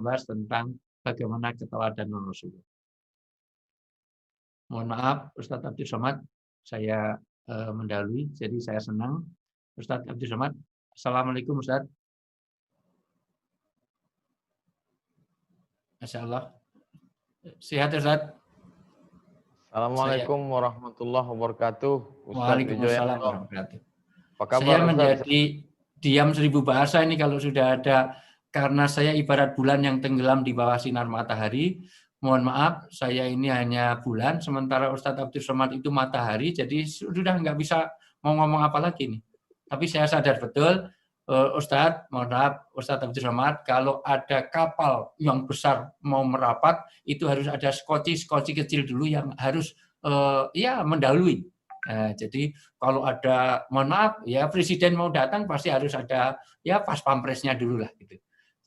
membahas tentang bagaimana keteladanan Rasulullah. Mohon maaf, Ustadz Abdul Somad, saya mendahului, jadi saya senang. Ustadz Abdul Somad, Assalamualaikum Ustadz. Masya Allah. Sehat Ustadz? Assalamualaikum warahmatullahi wabarakatuh. Waalaikumsalam warahmatullahi wabarakatuh. Apa kabar, saya Ustaz? menjadi diam 1000 bahasa ini kalau sudah ada, karena saya ibarat bulan yang tenggelam di bawah sinar matahari. Mohon maaf, saya ini hanya bulan, sementara Ustadz Abdul Somad itu matahari, jadi sudah nggak bisa mau ngomong apa lagi nih. Tapi saya sadar betul, Ustadz, mohon maaf, Ustadz Abdul Somad, kalau ada kapal yang besar mau merapat, itu harus ada skoci kecil dulu yang harus mendahului. Nah, jadi kalau ada, mohon maaf, ya presiden mau datang pasti harus ada ya pas pampresnya dulu lah gitu.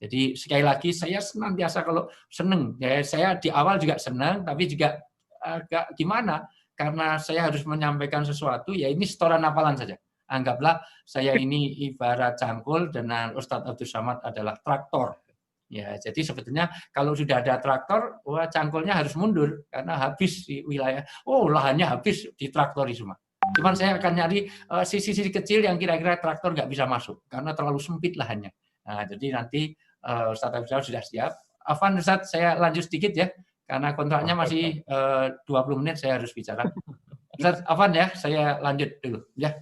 Jadi sekali lagi saya senantiasa kalau seneng, ya saya di awal juga senang, tapi juga agak gimana, karena saya harus menyampaikan sesuatu, ya ini setoran hafalan saja. Anggaplah saya ini ibarat cangkul dan Ustadz Abdul Somad adalah traktor. Ya, jadi sebetulnya kalau sudah ada traktor, wah cangkulnya harus mundur karena habis di wilayah, lahannya habis ditraktori semua. Cuman saya akan nyari sisi-sisi kecil yang kira-kira traktor nggak bisa masuk karena terlalu sempit lahannya. Nah, jadi nanti Ustadz Abdul Somad sudah siap. Afwan Ustadz, saya lanjut sedikit ya, karena kontraknya masih 20 menit saya harus bicara. Ustadz Afwan ya, saya lanjut dulu ya.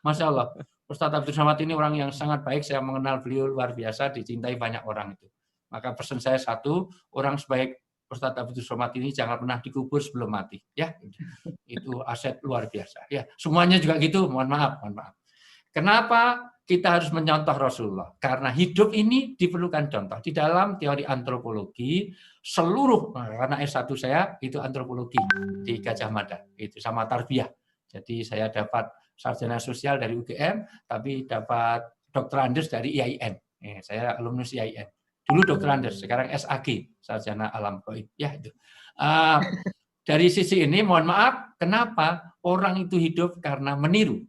Masya Allah, Ustadz Abdul Somad ini orang yang sangat baik, saya mengenal beliau luar biasa, dicintai banyak orang itu. Maka pesan saya satu, orang sebaik Ustadz Abdul Somad ini jangan pernah dikubur sebelum mati, ya. Itu aset luar biasa. Ya, semuanya juga gitu. Mohon maaf. Kenapa kita harus mencontoh Rasulullah? Karena hidup ini diperlukan contoh. Di dalam teori antropologi, seluruh, karena S1 saya itu antropologi di Gajah Mada, itu sama tarbiyah. Jadi saya dapat sarjana sosial dari UGM, tapi dapat Dr. Andes dari IAIN. Saya alumnus IAIN. Dulu Dr. Andes, sekarang SAG, sarjana alam gaib. Ya itu. Dari sisi ini, mohon maaf, kenapa orang itu hidup karena meniru.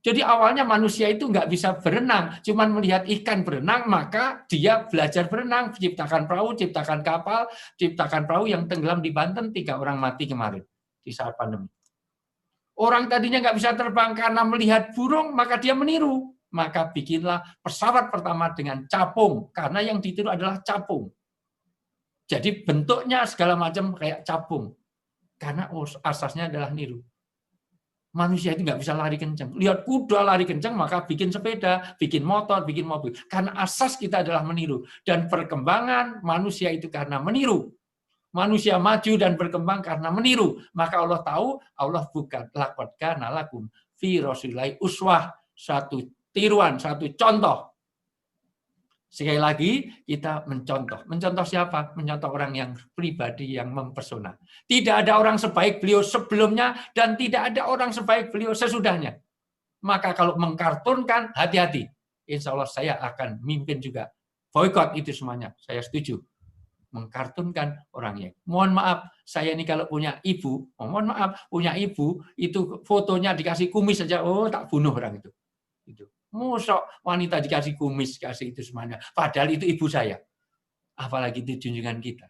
Jadi awalnya manusia itu nggak bisa berenang, cuman melihat ikan berenang, maka dia belajar berenang, ciptakan perahu, ciptakan kapal, ciptakan perahu yang tenggelam di Banten, 3 orang mati kemarin di saat pandemi. Orang tadinya nggak bisa terbang karena melihat burung, maka dia meniru. Maka bikinlah pesawat pertama dengan capung, karena yang ditiru adalah capung. Jadi bentuknya segala macam kayak capung, karena asasnya adalah niru. Manusia itu nggak bisa lari kencang. Lihat kuda lari kencang, maka bikin sepeda, bikin motor, bikin mobil. Karena asas kita adalah meniru. Dan perkembangan manusia itu karena meniru. Manusia maju dan berkembang karena meniru. Maka Allah tahu, Allah bukan laqad kana lakum fi rasulillahi uswah, satu tiruan, satu contoh. Sekali lagi, kita mencontoh. Mencontoh siapa? Mencontoh orang yang pribadi, yang mempesona. Tidak ada orang sebaik beliau sebelumnya, dan tidak ada orang sebaik beliau sesudahnya. Maka kalau mengkartunkan, hati-hati. Insya Allah saya akan mimpin juga. Boykot itu semuanya. Saya setuju. Mengkartunkan orangnya. Mohon maaf, saya ini kalau punya ibu, mohon maaf, punya ibu, itu fotonya dikasih kumis saja, tak bunuh orang itu. Mosok wanita dikasih kumis, kasih itu semuanya. Padahal itu ibu saya. Apalagi itu junjungan kita.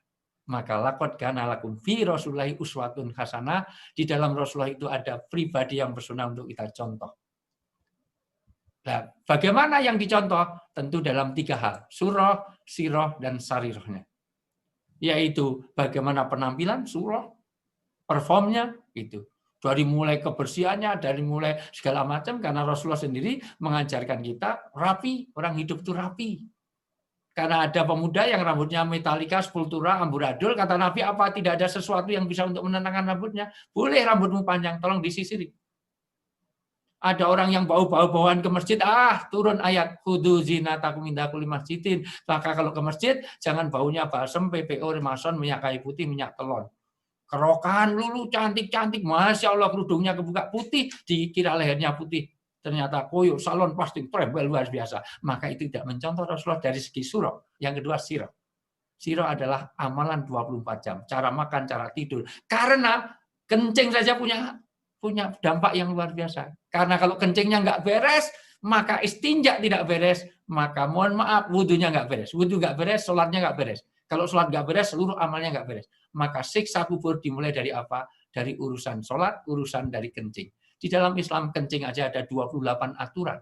Maka laqad kana lakum fi rasulillahi uswatun hasanah. Di dalam Rasulullah itu ada pribadi yang bersunnah untuk kita contoh. Nah, bagaimana yang dicontoh? Tentu dalam 3 hal. Surah, sirah, dan sarirahnya. Yaitu bagaimana penampilan surah, performnya, itu. Dari mulai kebersihannya, dari mulai segala macam, karena Rasulullah sendiri mengajarkan kita rapi, orang hidup itu rapi. Karena ada pemuda yang rambutnya metalika, sepultura, amburadul, kata Nabi, apa tidak ada sesuatu yang bisa untuk menenangkan rambutnya? Boleh rambutmu panjang, tolong disisiri. Ada orang yang bau-bauan ke masjid, turun ayat, khudu zinatakum inda kulli masjidin. Maka kalau ke masjid, jangan baunya balsem, PPO, remason, minyak kayu putih, minyak telon. Kerokan lulu cantik-cantik, Masya Allah kerudungnya kebuka putih, dikira lehernya putih. Ternyata koyo, salon pasti trembel luar biasa. Maka itu tidak mencontoh Rasulullah dari segi surah. Yang kedua sirah. Sirah adalah amalan 24 jam. Cara makan, cara tidur. Karena kencing saja punya dampak yang luar biasa. Karena kalau kencingnya nggak beres, maka istinja tidak beres, maka mohon maaf wudhunya nggak beres. Wudhu nggak beres, sholatnya nggak beres. Kalau sholat nggak beres, seluruh amalnya nggak beres. Maka siksa kubur dimulai dari apa? Dari urusan sholat, urusan dari kencing. Di dalam Islam kencing aja ada 28 aturan.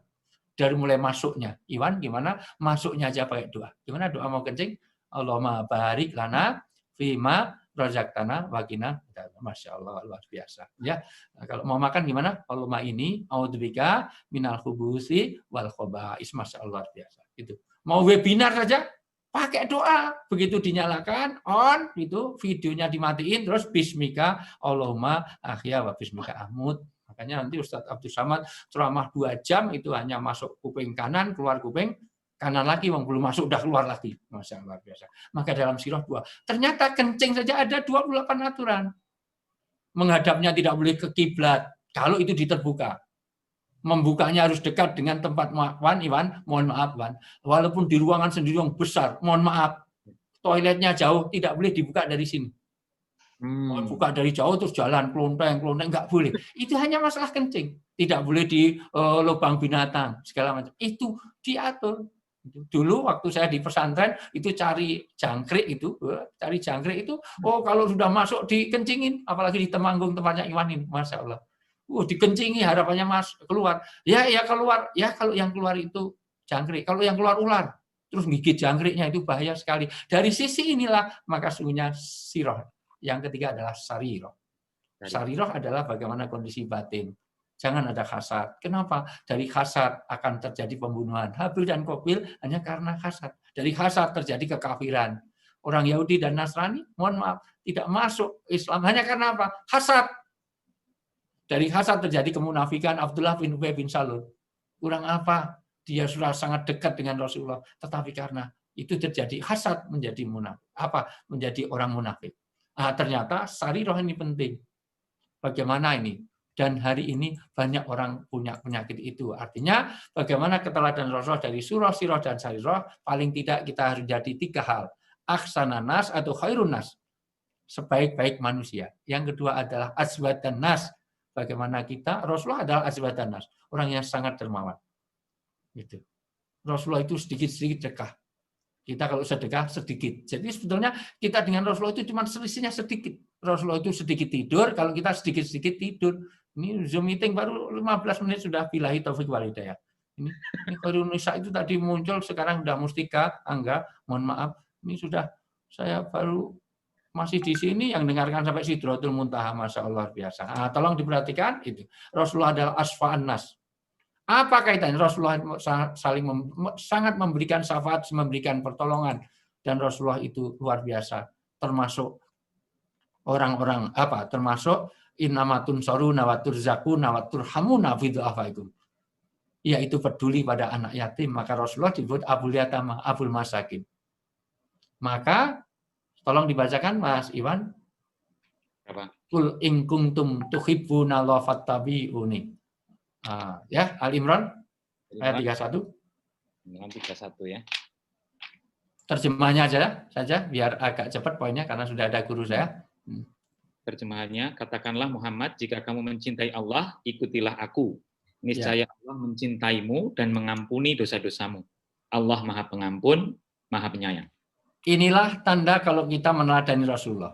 Dari mulai masuknya. Iwan gimana? Masuknya aja pakai doa. Gimana doa mau kencing? Allahumma barik lana fima razaqtana waqina. Masya Allah, luar biasa. Ya, nah, kalau mau makan gimana? Allahumma ini a'udzubika minal khubusi wal khaba'is. Masya Allah, luar biasa. Itu. Mau webinar saja pakai doa. Begitu dinyalakan on, itu videonya dimatiin terus bismika Allahumma ahya wa bismika ahmud. Makanya nanti Ustadz Abdul Samad ceramah 2 jam itu hanya masuk kuping kanan, keluar kuping kanan lagi, belum masuk udah keluar lagi. Masya Allah biasa. Maka dalam sirah 2. Ternyata kencing saja ada 28 aturan. Menghadapnya tidak boleh ke kiblat. Kalau itu diterbuka. Membukanya harus dekat dengan tempat Iwan, mohon maaf Wan. Walaupun di ruangan sendiri yang besar, mohon maaf. Toiletnya jauh, tidak boleh dibuka dari sini. Buka dari jauh terus jalan klonteng nggak boleh. Itu hanya masalah kencing. Tidak boleh di lubang binatang segala macam. Itu diatur. Dulu waktu saya di pesantren itu cari jangkrik itu, oh kalau sudah masuk dikencingin, apalagi di Temanggung tempatnya Iwan ini, Masya Allah. Dikencingi harapannya keluar. Ya keluar. Ya kalau yang keluar itu jangkrik. Kalau yang keluar ular, terus gigit jangkriknya itu bahaya sekali. Dari sisi inilah maka sungguhnya sirah. Yang ketiga adalah sariroh. Sariroh adalah bagaimana kondisi batin. Jangan ada hasad. Kenapa? Dari hasad akan terjadi pembunuhan. Habil dan Qabil hanya karena hasad. Dari hasad terjadi kekafiran. Orang Yahudi dan Nasrani, mohon maaf, tidak masuk Islam hanya karena apa? Hasad. Dari hasad terjadi kemunafikan Abdullah bin Ubay bin Salul. Kurang apa? Dia sudah sangat dekat dengan Rasulullah. Tetapi karena itu terjadi hasad menjadi munafik. Menjadi orang munafik. Ternyata sariroh ini penting. Bagaimana ini? Dan hari ini banyak orang punya penyakit itu. Artinya bagaimana keteladanan Rasulullah dari surah, sirah, dan sariroh, paling tidak kita harus jadi 3 hal. Ahsanan nas atau khairun nas. Sebaik-baik manusia. Yang kedua adalah azwadan nas. Bagaimana kita, Rasulullah adalah azwadan nas. Orang yang sangat dermawan. Gitu. Rasulullah itu sedikit-sedikit sedekah. Kita kalau sedekah sedikit. Jadi sebetulnya kita dengan Rasulullah itu cuma selisihnya sedikit. Rasulullah itu sedikit tidur, kalau kita sedikit-sedikit tidur. Ini Zoom meeting baru 15 menit sudah billahi taufik wal hidayah. Ini Khairun Nisa itu tadi muncul, sekarang sudah Mustika, Angga, mohon maaf. Ini sudah saya baru masih di sini yang dengarkan sampai Sidratul Muntaha, Masya Allah biasa. Tolong diperhatikan itu. Rasulullah adalah asfa'an nas. Apa kaitannya? Rasulullah sangat memberikan syafaat, memberikan pertolongan, dan Rasulullah itu luar biasa. Termasuk orang-orang termasuk innamatun soruna wa turzaquna wa turhamuna fi dhu'afaikum. Yaitu peduli pada anak yatim, maka Rasulullah disebut Abul Yatama, Abul Masakin. Maka tolong dibacakan Mas Iwan. Apa? Qul in kuntum tuhibbuna Allah fattabi'uni. Ya, Al-Imran ayat 31. Imran 31 ya. Terjemahnya saja biar agak cepat poinnya karena sudah ada guru saya. Terjemahannya, katakanlah Muhammad, jika kamu mencintai Allah, ikutilah aku. Niscaya Allah mencintaimu dan mengampuni dosa-dosamu. Allah Maha Pengampun, Maha Penyayang. Inilah tanda kalau kita meneladani Rasulullah.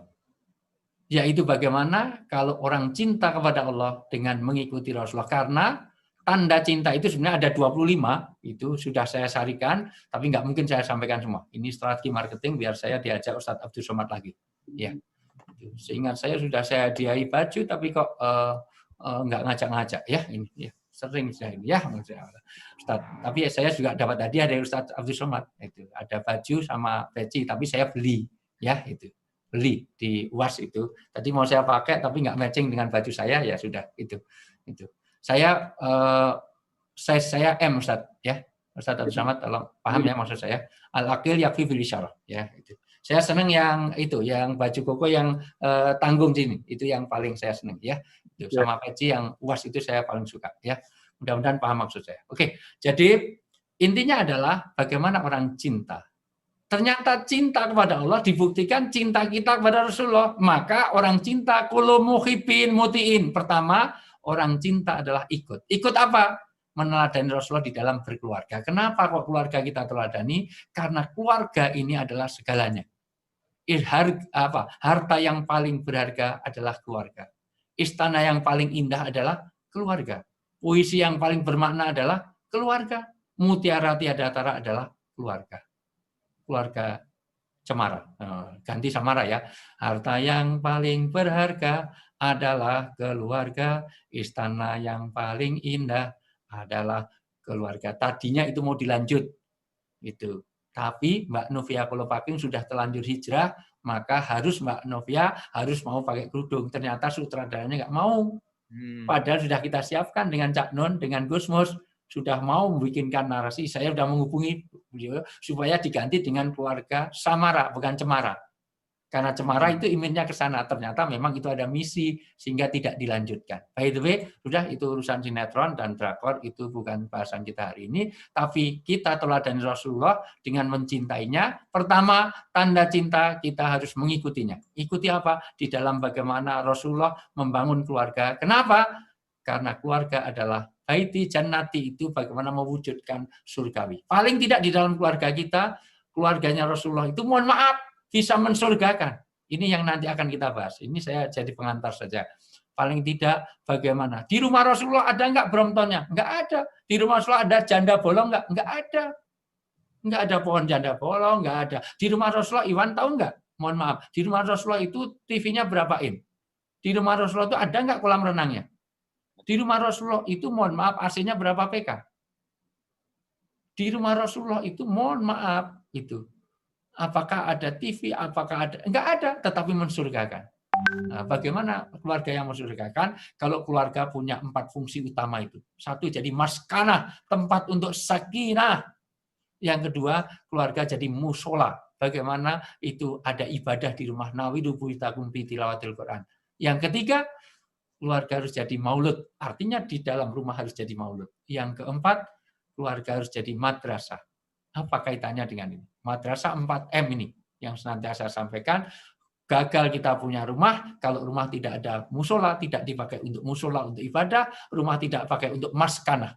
Yaitu bagaimana kalau orang cinta kepada Allah dengan mengikuti Rasulullah. Karena tanda cinta itu sebenarnya ada 25, itu sudah saya sarikan, tapi nggak mungkin saya sampaikan semua. Ini strategi marketing biar saya diajak Ustadz Abdul Somad lagi. Ya. Seingat saya sudah saya hadiahi baju, tapi kok nggak ngajak-ngajak. Ya, ini ya. Sering saya ini ya, Ustadz. Tapi saya juga dapat hadiah dari Ustadz Abdul Somad. Itu ada baju sama peci, tapi saya beli. Ya, itu. Beli di UAS itu. Tadi mau saya pakai tapi nggak matching dengan baju saya, ya sudah itu. Saya saya M Ustaz ya. Ustaz Abdul Samad tolong paham ya maksud saya. Al-aqil yakfi bil isyarah ya itu. Saya senang yang itu, yang baju koko yang tanggung sini. Itu yang paling saya senang ya. Itu sama peci yang UAS itu saya paling suka ya. Mudah-mudahan paham maksud saya. Oke. Jadi intinya adalah bagaimana orang cinta. Ternyata cinta kepada Allah dibuktikan cinta kita kepada Rasulullah. Maka orang cinta kullu muhibbin mutiin. Pertama, orang cinta adalah ikut. Ikut apa? meneladani Rasulullah di dalam berkeluarga. Kenapa kok keluarga kita teladani? Karena keluarga ini adalah segalanya. Harta yang paling berharga adalah keluarga. Istana yang paling indah adalah keluarga. Puisi yang paling bermakna adalah keluarga. Mutiara tiada tara adalah keluarga. Keluarga Cemara. Ganti Samara ya. Harta yang paling berharga adalah keluarga. Istana yang paling indah adalah keluarga. Tadinya itu mau dilanjut. Itu. Tapi Mbak Novia Kolopaking sudah terlanjur hijrah, maka harus Mbak Novia harus mau pakai kerudung. Ternyata sutradaranya nggak mau. Padahal sudah kita siapkan dengan Cak Non, dengan Gus Mus, sudah mau membikinkan narasi. Saya sudah menghubungi beliau supaya diganti dengan keluarga Samara, bukan Cemara. Karena Cemara itu image-nya ke sana. Ternyata memang itu ada misi sehingga tidak dilanjutkan. By the way, sudah itu urusan sinetron dan drakor, itu bukan bahasan kita hari ini. Tapi kita teladani Rasulullah dengan mencintainya. Pertama, tanda cinta kita harus mengikutinya. Ikuti apa? Di dalam bagaimana Rasulullah membangun keluarga. Kenapa? Karena keluarga adalah baiti jannati, itu bagaimana mewujudkan surgawi. Paling tidak di dalam keluarga kita, keluarganya Rasulullah itu mohon maaf, bisa mensurgakan. Ini yang nanti akan kita bahas. Ini saya jadi pengantar saja. Paling tidak bagaimana. Di rumah Rasulullah ada nggak Bromptonnya? Nggak ada. Di rumah Rasulullah ada janda bolong nggak? Nggak ada. Nggak ada pohon janda bolong, nggak ada. Di rumah Rasulullah, Iwan tahu nggak? Mohon maaf. Di rumah Rasulullah itu TV-nya berapa in? Di rumah Rasulullah itu ada nggak kolam renangnya? Di rumah Rasulullah itu mohon maaf AC-nya berapa PK? Di rumah Rasulullah itu mohon maaf itu. Apakah ada TV, apakah ada? Enggak ada, tetapi mensurgakan. Nah, bagaimana keluarga yang mensurgakan? Kalau keluarga punya 4 fungsi utama itu. 1, jadi maskanah, tempat untuk sakinah. Yang kedua, keluarga jadi musola. Bagaimana itu ada ibadah di rumah. Nawidu buitakum bi tilawatil Quran. Yang ketiga, keluarga harus jadi maulud. Artinya di dalam rumah harus jadi maulud. Yang keempat, keluarga harus jadi madrasah. Apa kaitannya dengan ini? Madrasah 4M ini yang senantiasa saya sampaikan. Gagal kita punya rumah, kalau rumah tidak ada musola, tidak dipakai untuk musola, untuk ibadah, rumah tidak pakai untuk maskanah,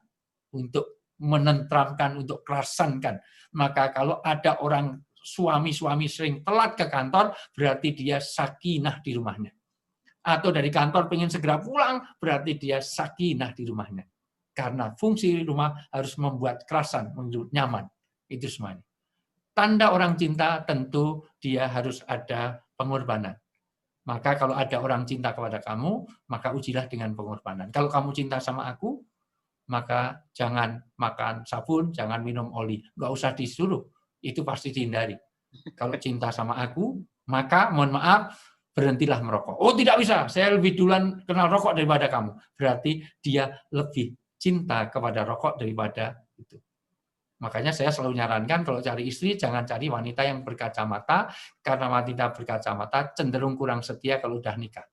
untuk menentramkan, untuk kerasankan. Maka kalau ada orang suami-suami sering telat ke kantor, berarti dia sakinah di rumahnya. Atau dari kantor pengen segera pulang, berarti dia sakinah di rumahnya. Karena fungsi rumah harus membuat kerasan, membuat nyaman. Itu semuanya. Tanda orang cinta tentu dia harus ada pengorbanan. Maka kalau ada orang cinta kepada kamu, maka ujilah dengan pengorbanan. Kalau kamu cinta sama aku, maka jangan makan sabun, jangan minum oli. Nggak usah disuruh, itu pasti dihindari. Kalau cinta sama aku, maka mohon maaf, berhentilah merokok. Oh tidak bisa, saya lebih duluan kenal rokok daripada kamu. Berarti dia lebih cinta kepada rokok daripada itu. Makanya saya selalu nyarankan kalau cari istri jangan cari wanita yang berkacamata, karena wanita berkacamata cenderung kurang setia kalau udah nikah.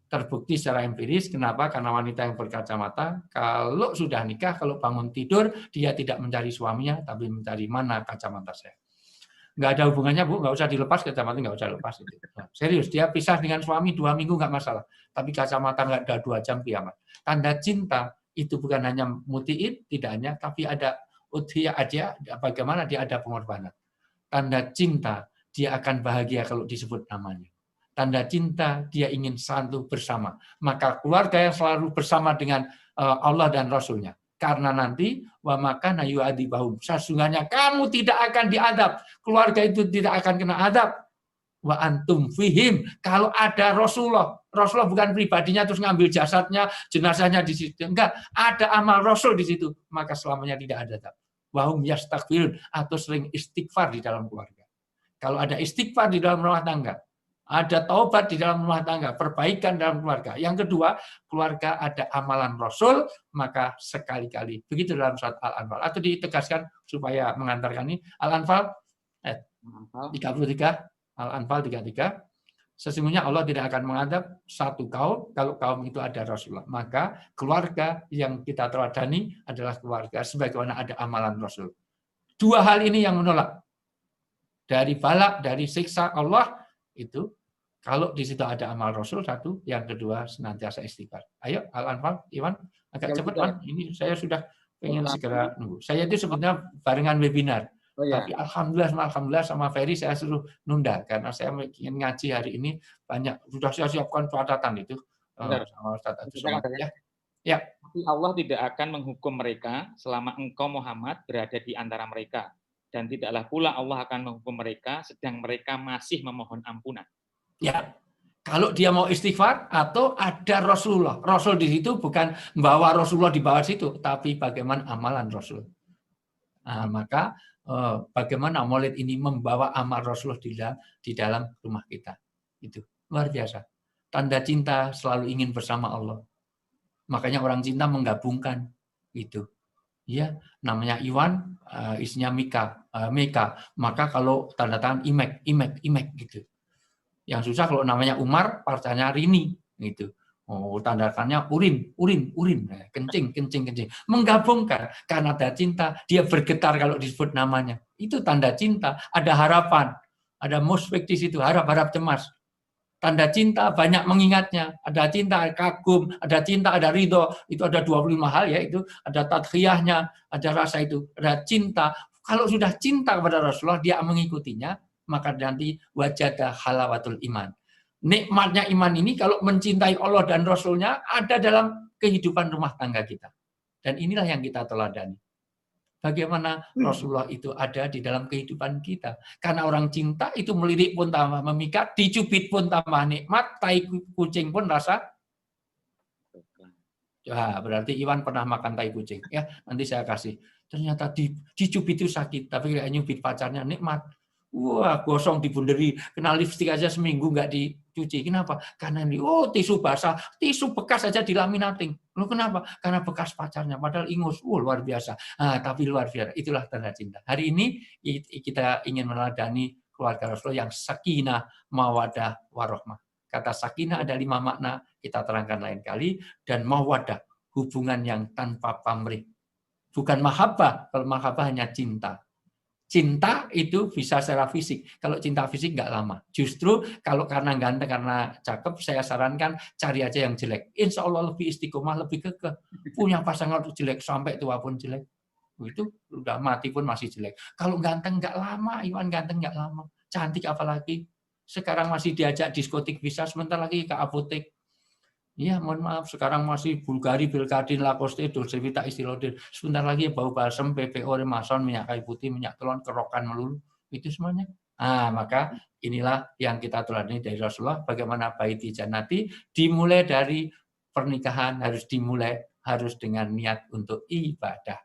Terbukti secara empiris, kenapa? Karena wanita yang berkacamata kalau sudah nikah, kalau bangun tidur dia tidak mencari suaminya, tapi mencari mana kacamata saya. Nggak ada hubungannya Bu, nggak usah dilepas kacamata, nggak usah lepas itu. Nah, serius, dia pisah dengan suami 2 minggu nggak masalah, tapi kacamata nggak ada 2 jam kiamat. Tanda cinta itu bukan hanya mutiin, tidak hanya, tapi ada udhiyah aja, bagaimana dia ada pengorbanan. Tanda cinta, dia akan bahagia kalau disebut namanya. Tanda cinta, dia ingin selalu bersama. Maka keluarga yang selalu bersama dengan Allah dan Rasulnya. Karena nanti, wa makana yu'adzibahum. Sesungguhnya kamu tidak akan diadab. Keluarga itu tidak akan kena adab. Wa antum fihim. Kalau ada Rasulullah bukan pribadinya terus ngambil jasadnya, jenazahnya di situ. Enggak, ada amal Rasul di situ. Maka selamanya tidak ada adab. Wahum yastaghfirun, atau sering istighfar di dalam keluarga. Kalau ada istighfar di dalam rumah tangga, ada taubat di dalam rumah tangga, perbaikan dalam keluarga. Yang kedua, keluarga ada amalan Rasul, maka sekali-kali. Begitu dalam surat Al-Anfal. Atau ditegaskan supaya mengantarkan ini. Al-Anfal 33, Al-Anfal 33. Sesungguhnya Allah tidak akan mengadab satu kaum kalau kaum itu ada Rasulullah. Maka keluarga yang kita teladani adalah keluarga sebagaimana ada amalan Rasul. 2 hal ini yang menolak. Dari balak, dari siksa Allah, itu Kalau di situ ada amal Rasul satu, yang kedua senantiasa istighfar. Ayo Al-Anfal, Iwan, agak Kalau cepat kita- Wan. Ini saya sudah pengen Pertama. segera nunggu. Saya itu sebetulnya barengan webinar, Oh ya, tapi alhamdulillah sama Ferry saya suruh nunda karena saya ingin ngaji hari ini banyak. Sudah saya siapkan catatan itu Benar. sama Ustaz Abdul Kita Somad. kan Ya, Tapi Allah tidak akan menghukum mereka selama engkau Muhammad berada di antara mereka. Dan tidaklah pula Allah akan menghukum mereka sedang mereka masih memohon ampunan. ya. Kalau dia mau istighfar atau ada Rasulullah. Rasul di situ bukan membawa Rasulullah di bawah situ, tapi bagaimana amalan Rasul. Nah, maka bagaimana Maulid ini membawa amal Rasulullah di dalam rumah kita. Itu luar biasa. Tanda cinta selalu ingin bersama Allah. Makanya orang cinta menggabungkan itu. Ya, namanya Iwan, isinya Meka. Maka kalau tanda tangan Imek gitu. Yang susah kalau namanya Umar, partainya Rini gitu. Oh, tandakannya urin, kencing. Menggabungkan karena ada cinta, dia bergetar kalau disebut namanya. Itu tanda cinta, ada harapan, ada musfik di situ, harap cemas. Tanda cinta banyak mengingatnya, ada cinta, kagum, ada cinta, ada ridho, itu ada 25 hal ya, itu ada tadkhiyahnya, ada rasa itu, ada cinta. Kalau sudah cinta kepada Rasulullah, dia mengikutinya, maka nanti wajada halawatul iman. Nikmatnya iman ini kalau mencintai Allah dan Rasulnya ada dalam kehidupan rumah tangga kita. Dan inilah yang kita teladani. Bagaimana Rasulullah itu ada di dalam kehidupan kita. Karena orang cinta itu melirik pun tambah memikat, dicubit pun tambah nikmat, tai kucing pun rasa. Ya, berarti Iwan pernah makan tai kucing. Ya, nanti saya kasih. Ternyata dicubit itu sakit, tapi kayak nyubit pacarnya nikmat. Wah, gosong dibunderi, kena lipstik aja seminggu nggak dicuci. Kenapa? Karena ini, tisu basah, tisu bekas aja dilaminating. Loh kenapa? Karena bekas pacarnya, padahal ingus. Luar biasa. Tapi luar biasa, itulah tanda cinta. Hari ini kita ingin meneladani keluarga Rasulullah yang sakinah, mawadah, warohmah. Kata sakinah ada 5 makna, kita terangkan lain kali. Dan mawadah, hubungan yang tanpa pamrih. Bukan mahabbah, kalau mahabbah hanya cinta. Cinta itu bisa secara fisik. Kalau cinta fisik nggak lama. Justru kalau karena ganteng, karena cakep, saya sarankan cari aja yang jelek. Insya Allah lebih istiqomah, lebih kekeh. Punya pasangan jelek sampai tua pun jelek. Itu udah mati pun masih jelek. Kalau ganteng nggak lama, Iwan ganteng nggak lama. Cantik apalagi. Sekarang masih diajak diskotik bisa, sebentar lagi ke apotek. Iya, mohon maaf, sekarang masih Bulgari, Belkadin, Lacoste, Dolce Vita, Estilodin. Sebentar lagi bau balsam, PPO, Remason, minyak kayu putih, minyak telon, kerokan melulu. Itu semuanya. Maka inilah yang kita teladani dari Rasulullah. Bagaimana baiti jannati dimulai dari pernikahan, harus dengan niat untuk ibadah.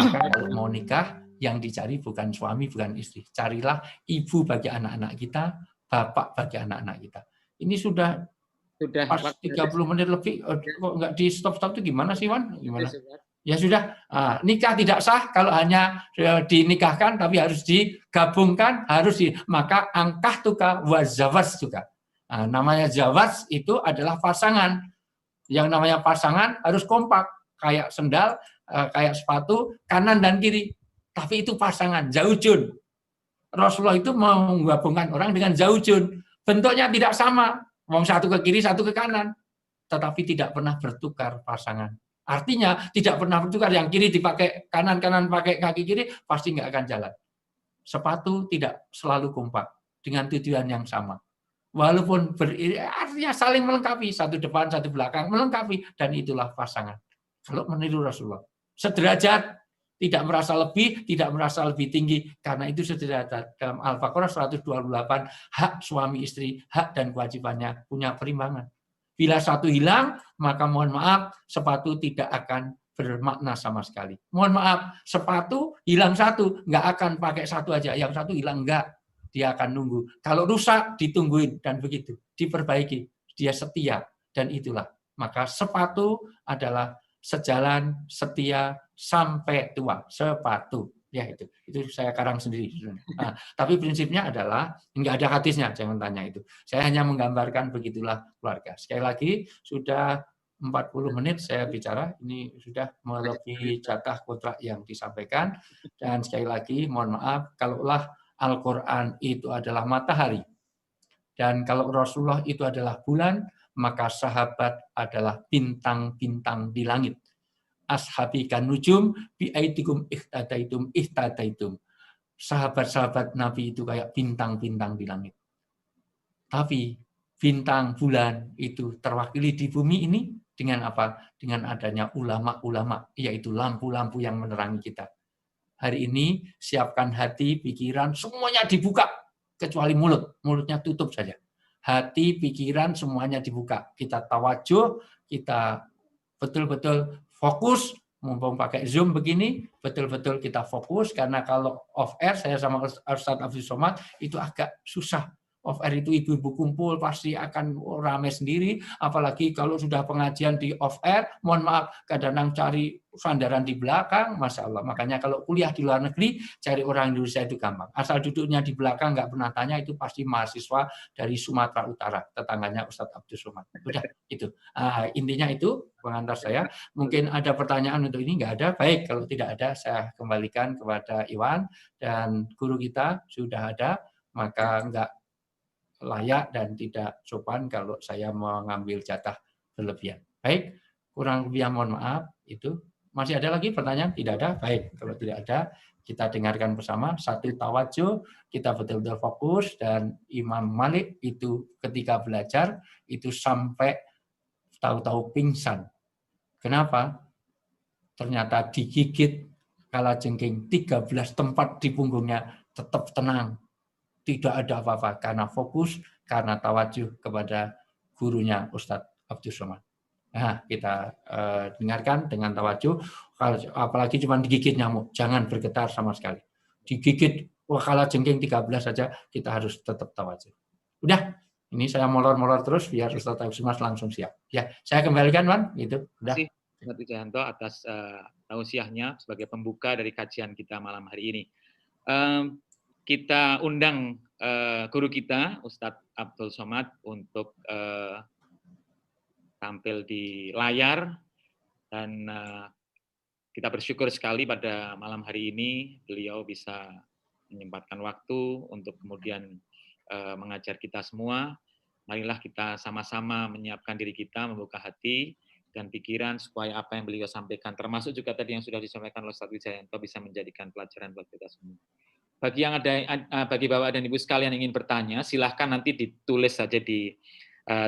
Maka kalau mau nikah, yang dicari bukan suami, bukan istri. Carilah ibu bagi anak-anak kita, bapak bagi anak-anak kita. Ini sudah pas 30 menit lebih, kok nggak di stop-stop itu gimana sih, Wan? Gimana? Ya sudah, nikah tidak sah kalau hanya dinikahkan, tapi harus digabungkan, maka angkah tuka wazawaz juga. Namanya zawaz itu adalah pasangan. Yang namanya pasangan harus kompak, kayak sendal, kayak sepatu, kanan dan kiri. Tapi itu pasangan, zaujun. Rasulullah itu menggabungkan orang dengan zaujun. Bentuknya tidak sama. Satu ke kiri, satu ke kanan. Tetapi tidak pernah bertukar pasangan. Artinya tidak pernah bertukar. Yang kiri dipakai kanan pakai kaki kiri, pasti nggak akan jalan. Sepatu tidak selalu kompak. Dengan tujuan yang sama. Walaupun artinya saling melengkapi. Satu depan, satu belakang. Melengkapi. Dan itulah pasangan. Kalau meniru Rasulullah. Sederajat. Tidak merasa lebih, tidak merasa lebih tinggi. Karena itu sederajat. Dalam Al-Baqarah 128, hak suami istri, hak dan kewajibannya punya perimbangan. Bila satu hilang, maka mohon maaf, sepatu tidak akan bermakna sama sekali. Mohon maaf, sepatu hilang satu, nggak akan pakai satu aja. Yang satu hilang, enggak. Dia akan nunggu. Kalau rusak, ditungguin. Dan begitu. Diperbaiki. Dia setia. Dan itulah. Maka sepatu adalah sejalan, setia, sampai tua. Sepatu. Ya itu saya karang sendiri. Tapi prinsipnya adalah, nggak ada hadisnya, jangan tanya itu. Saya hanya menggambarkan begitulah keluarga. Sekali lagi, sudah 40 menit saya bicara, ini sudah melebihi jatah kontrak yang disampaikan. Dan sekali lagi, mohon maaf, kalaulah Al-Quran itu adalah matahari, Dan kalau Rasulullah itu adalah bulan, maka sahabat adalah bintang-bintang di langit. Ashabi kan nujum biaitikum ihtadaitum. Sahabat-sahabat Nabi itu kayak bintang-bintang di langit. Tapi bintang bulan itu terwakili di bumi ini dengan apa? Dengan adanya ulama-ulama, yaitu lampu-lampu yang menerangi kita. Hari ini siapkan hati, pikiran, semuanya dibuka. Kecuali mulut. Mulutnya tutup saja. Hati, pikiran, semuanya dibuka. Kita tawajuh, kita betul-betul fokus. Mumpung pakai Zoom begini, betul-betul kita fokus. Karena kalau off air, saya sama Ustadz Abdul Somad, itu agak susah. Off air itu ibu-ibu kumpul pasti akan ramai sendiri, apalagi kalau sudah pengajian di off air, mohon maaf, kadang-kadang cari sandaran di belakang, Masya Allah. Makanya kalau kuliah di luar negeri, cari orang Indonesia itu gampang. Asal duduknya di belakang, nggak pernah tanya, itu pasti mahasiswa dari Sumatera Utara, tetangganya Ustadz Abdul Somad. Udah, itu. Intinya itu, pengantar saya. Mungkin ada pertanyaan untuk ini, nggak ada. Baik, kalau tidak ada, saya kembalikan kepada Iwan, dan guru kita sudah ada, maka nggak layak dan tidak sopan kalau saya mengambil jatah berlebihan. Baik, kurang lebih mohon maaf itu. Masih ada lagi pertanyaan? Tidak ada? Baik, kalau tidak ada, kita dengarkan bersama. Satu, tawajuh, kita betul-betul fokus, dan Imam Malik itu ketika belajar, itu sampai tahu-tahu pingsan. Kenapa? Ternyata digigit kalajengking 13 tempat di punggungnya, tetap tenang. Tidak ada apa-apa, karena fokus, karena tawajuh kepada gurunya Ustadz Abdul Somad. Nah, kita dengarkan dengan tawajuh, apalagi cuma digigit nyamuk, jangan bergetar sama sekali. Digigit kalajengking 13 saja, kita harus tetap tawajuh. Udah, ini saya molor-molor terus, biar Ustadz Abdul Somad langsung siap. Ya, saya kembalikan, Wan. Gitu. Udah. Terima kasih, Ustadz Wijayanto, atas tausiahnya sebagai pembuka dari kajian kita malam hari ini. Kita undang guru kita, Ustadz Abdul Somad, untuk tampil di layar, dan kita bersyukur sekali pada malam hari ini beliau bisa menyempatkan waktu untuk kemudian mengajar kita semua. Marilah kita sama-sama menyiapkan diri kita, membuka hati dan pikiran supaya apa yang beliau sampaikan, termasuk juga tadi yang sudah disampaikan oleh Ustadz Wijayanto, bisa menjadikan pelajaran buat kita semua. Bagi Bapak dan Ibu sekalian yang ingin bertanya, silahkan nanti ditulis saja di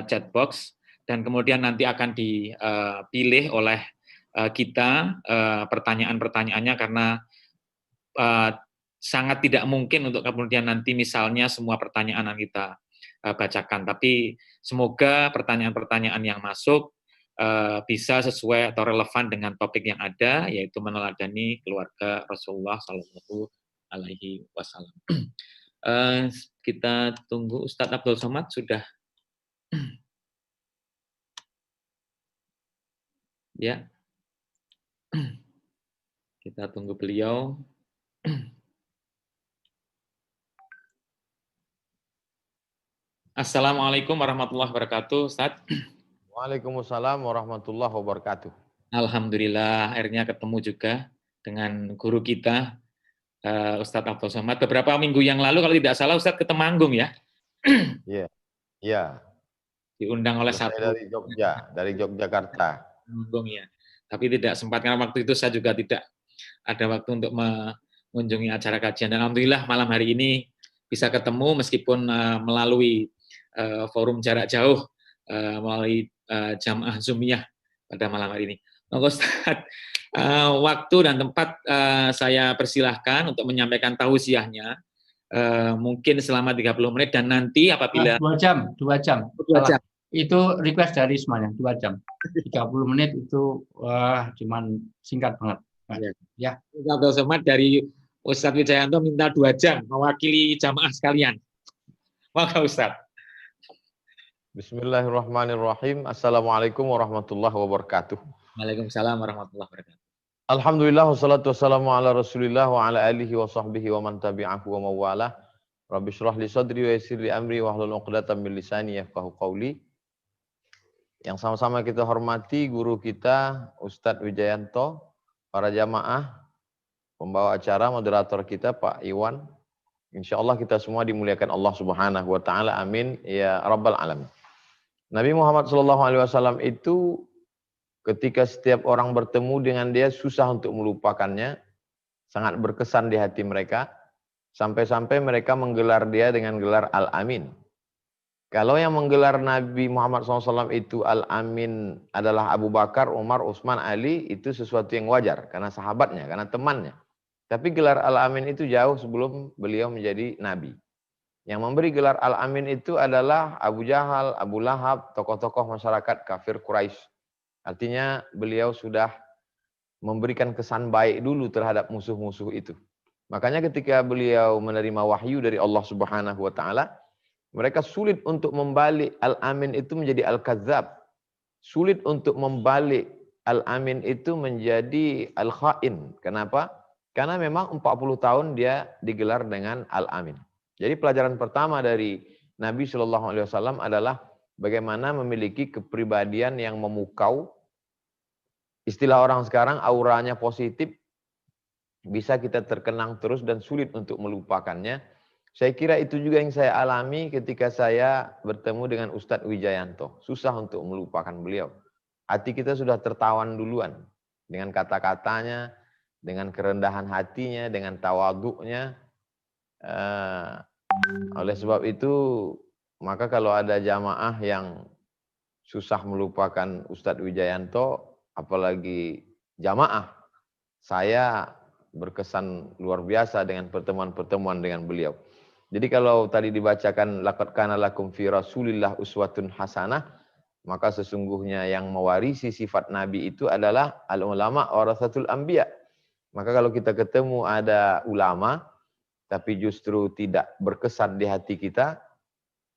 chat box, dan kemudian nanti akan dipilih oleh kita pertanyaan-pertanyaannya, karena sangat tidak mungkin untuk kemudian nanti misalnya semua pertanyaan yang kita bacakan. Tapi semoga pertanyaan-pertanyaan yang masuk bisa sesuai atau relevan dengan topik yang ada, yaitu meneladani keluarga Rasulullah Shallallahu Alaihi Wasallam. Kita tunggu Ustadz Abdul Somad sudah. Ya, kita tunggu beliau. Assalamualaikum warahmatullahi wabarakatuh, Ustadz. Waalaikumsalam warahmatullahi wabarakatuh. Alhamdulillah, akhirnya ketemu juga dengan guru kita, Ustadz Abdul Somad. Beberapa minggu yang lalu, kalau tidak salah, Ustadz ke Temanggung ya? Iya, iya. Diundang oleh Saya satu dari Yogyakarta. Temanggung ya. Tapi tidak sempat, karena waktu itu saya juga tidak ada waktu untuk mengunjungi acara kajian. Dan alhamdulillah malam hari ini bisa ketemu meskipun melalui forum jarak jauh, melalui jamaah Zoomiyah pada malam hari ini. Ustadz, waktu dan tempat saya persilahkan untuk menyampaikan tausiahnya, mungkin selama 30 menit, dan nanti apabila 2 jam. 2 jam. Itu request dari semuanya, 2 jam. 30 menit itu cuman singkat banget. Ya. Abdul Somad dari Ustadz Wijayanto minta 2 jam mewakili jamaah sekalian. Maka Ustadz. Bismillahirrahmanirrahim. Assalamualaikum warahmatullahi wabarakatuh. Waalaikumsalam warahmatullahi wabarakatuh. Alhamdulillah, wassalatu wassalamu ala Rasulillah wa ala alihi wa sahbihi wa man tabi'ahu wa mawalah. Rabbi shrah li sadri wa yassir li amri wa hlul 'uqdatam min lisani yafqahu qawli. Yang sama-sama kita hormati guru kita Ustadz Wijayanto, para jamaah, pembawa acara, moderator kita Pak Iwan, Insyaallah kita semua dimuliakan Allah Subhanahu wa taala. Amin ya rabbal alamin. Nabi Muhammad SAW itu ketika setiap orang bertemu dengan dia susah untuk melupakannya, sangat berkesan di hati mereka, sampai-sampai mereka menggelar dia dengan gelar Al-Amin. Kalau yang menggelar Nabi Muhammad SAW itu Al-Amin adalah Abu Bakar, Umar, Utsman, Ali, itu sesuatu yang wajar karena sahabatnya, karena temannya. Tapi gelar Al-Amin itu jauh sebelum beliau menjadi Nabi. Yang memberi gelar Al-Amin itu adalah Abu Jahal, Abu Lahab, tokoh-tokoh masyarakat kafir Quraisy. Artinya beliau sudah memberikan kesan baik dulu terhadap musuh-musuh itu. Makanya ketika beliau menerima wahyu dari Allah Subhanahu wa taala, mereka sulit untuk membalik Al-Amin itu menjadi Al-Kadzab. Sulit untuk membalik Al-Amin itu menjadi Al-Khain. Kenapa? Karena memang 40 tahun dia digelar dengan Al-Amin. Jadi pelajaran pertama dari Nabi SAW adalah bagaimana memiliki kepribadian yang memukau. Istilah orang sekarang auranya positif, bisa kita terkenang terus dan sulit untuk melupakannya. Saya kira itu juga yang saya alami ketika saya bertemu dengan Ustadz Wijayanto. Susah untuk melupakan beliau. Hati kita sudah tertawan duluan dengan kata-katanya, dengan kerendahan hatinya, dengan tawaduknya. Oleh sebab itu, maka kalau ada jamaah yang susah melupakan Ustadz Wijayanto, apalagi jamaah, saya berkesan luar biasa dengan pertemuan-pertemuan dengan beliau. Jadi kalau tadi dibacakan laqad kana lakum fi Rasulillah uswatun hasanah, maka sesungguhnya yang mewarisi sifat Nabi itu adalah al-ulama warasatul anbiya. Maka kalau kita ketemu ada ulama tapi justru tidak berkesan di hati kita,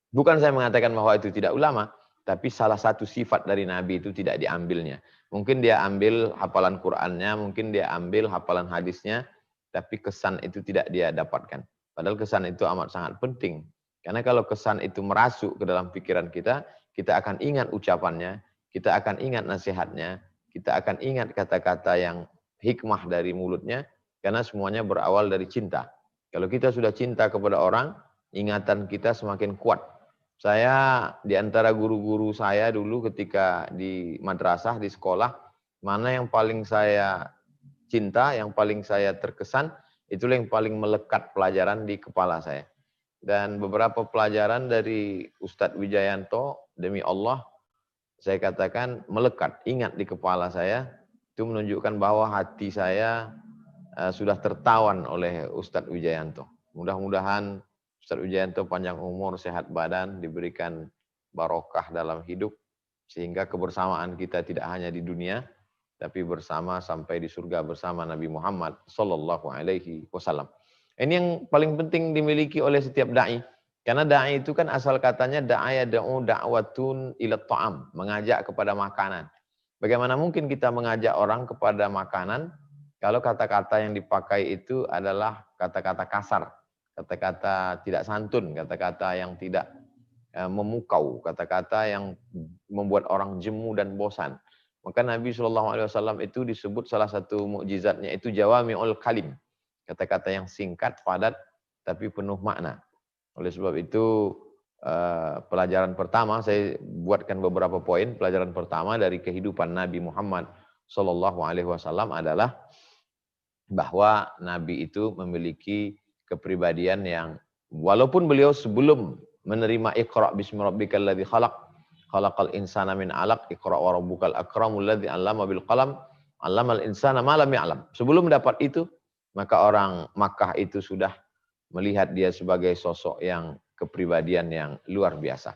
bukan saya mengatakan bahwa itu tidak ulama, tapi salah satu sifat dari Nabi itu tidak diambilnya. Mungkin dia ambil hafalan Qur'annya, mungkin dia ambil hafalan hadisnya, tapi kesan itu tidak dia dapatkan. Padahal kesan itu amat sangat penting. Karena kalau kesan itu merasuk ke dalam pikiran kita, kita akan ingat ucapannya, kita akan ingat nasihatnya, kita akan ingat kata-kata yang hikmah dari mulutnya, karena semuanya berawal dari cinta. Kalau kita sudah cinta kepada orang, ingatan kita semakin kuat. Saya di antara guru-guru saya dulu ketika di madrasah, di sekolah, mana yang paling saya cinta, yang paling saya terkesan, itulah yang paling melekat pelajaran di kepala saya. Dan beberapa pelajaran dari Ustadz Wijayanto, demi Allah, saya katakan melekat, ingat di kepala saya, itu menunjukkan bahwa hati saya sudah tertawan oleh Ustadz Wijayanto. Mudah-mudahan Ustadz Wijayanto panjang umur, sehat badan, diberikan barokah dalam hidup, sehingga kebersamaan kita tidak hanya di dunia, tapi bersama sampai di surga bersama Nabi Muhammad Sallallahu Alaihi Wasallam. Ini yang paling penting dimiliki oleh setiap da'i. Karena da'i itu kan asal katanya da'aya da'u da'watun ila ta'am, mengajak kepada makanan. Bagaimana mungkin kita mengajak orang kepada makanan kalau kata-kata yang dipakai itu adalah kata-kata kasar, kata-kata tidak santun, kata-kata yang tidak memukau, kata-kata yang membuat orang jemu dan bosan. Maka Nabi SAW itu disebut salah satu mukjizatnya itu jawami'ul kalim, kata-kata yang singkat, padat, tapi penuh makna. Oleh sebab itu pelajaran pertama, saya buatkan beberapa poin. Pelajaran pertama dari kehidupan Nabi Muhammad SAW adalah bahwa Nabi itu memiliki kepribadian yang walaupun beliau sebelum menerima Iqra bismi rabbikal ladzi khalaq, khalaqal insana min 'alaq, Iqra wa rabbukal akramul ladzi 'allama bil qalam, 'allamal insana ma lam ya'lam. Sebelum dapat itu, maka orang Makkah itu sudah melihat dia sebagai sosok yang kepribadian yang luar biasa.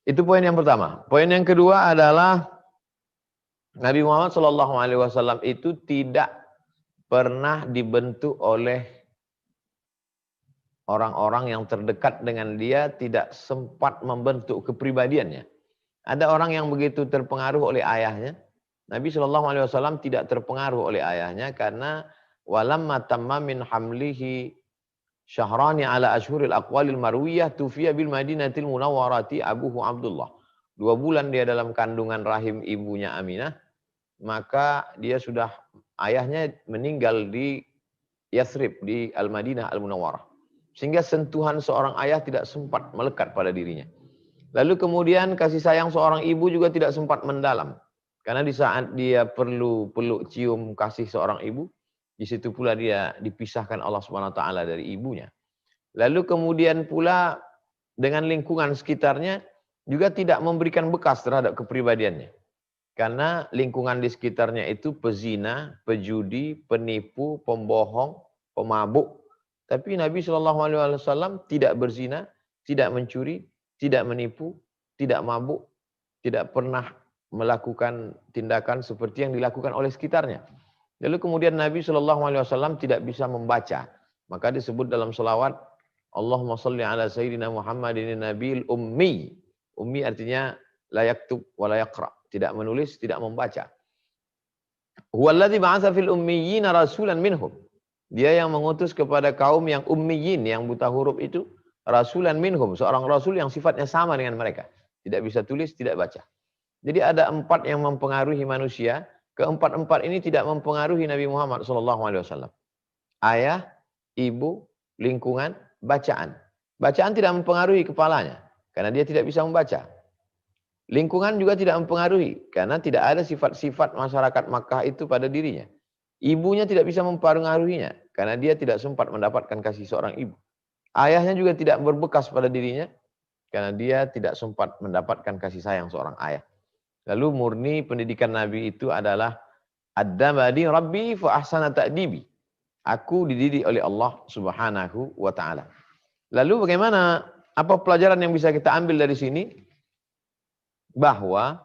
Itu poin yang pertama. Poin yang kedua adalah Nabi Muhammad SAW itu tidak pernah dibentuk oleh orang-orang yang terdekat dengan dia, tidak sempat membentuk kepribadiannya. Ada orang yang begitu terpengaruh oleh ayahnya. Nabi SAW tidak terpengaruh oleh ayahnya karena walamma tamma min hamlihi syahrani ala ashhuril aqwalil marwiyah tufiya bil madinatil munawwarati abuhu Abdullah. 2 bulan dia dalam kandungan rahim ibunya Aminah, maka dia ayahnya meninggal di Yathrib, di Al-Madinah Al-Munawwarah. sehingga sentuhan seorang ayah tidak sempat melekat pada dirinya. Lalu kemudian kasih sayang seorang ibu juga tidak sempat mendalam. Karena di saat dia perlu peluk cium kasih seorang ibu, di situ pula dia dipisahkan Allah Subhanahu wa taala dari ibunya. Lalu kemudian pula dengan lingkungan sekitarnya juga tidak memberikan bekas terhadap kepribadiannya. Karena lingkungan di sekitarnya itu pezina, pejudi, penipu, pembohong, pemabuk. Tapi Nabi SAW tidak berzina, tidak mencuri, tidak menipu, tidak mabuk, tidak pernah melakukan tindakan seperti yang dilakukan oleh sekitarnya. Lalu kemudian Nabi SAW tidak bisa membaca. Maka disebut dalam selawat, Allahumma salli ala Sayyidina Muhammadin Nabil Ummi. Ummi artinya la yaktub wa la yaqra. Tidak menulis, tidak membaca. Huwallazi ba'atsa fil ummiyina rasulan minhum. Dia yang mengutus kepada kaum yang ummiyin, yang buta huruf itu, rasulan minhum, seorang rasul yang sifatnya sama dengan mereka. Tidak bisa tulis, tidak baca. Jadi ada 4 yang mempengaruhi manusia. Keempat-empat ini tidak mempengaruhi Nabi Muhammad SAW. Ayah, ibu, lingkungan, bacaan. Bacaan tidak mempengaruhi kepalanya, karena dia tidak bisa membaca. Lingkungan juga tidak mempengaruhi, karena tidak ada sifat-sifat masyarakat Makkah itu pada dirinya. Ibunya tidak bisa mempengaruhinya, karena dia tidak sempat mendapatkan kasih seorang ibu. Ayahnya juga tidak berbekas pada dirinya, karena dia tidak sempat mendapatkan kasih sayang seorang ayah. Lalu murni pendidikan Nabi itu adalah Addabani Rabbi fa ahsana ta'dibi. Aku dididik oleh Allah Subhanahu wa taala. Lalu bagaimana, apa pelajaran yang bisa kita ambil dari sini? Bahwa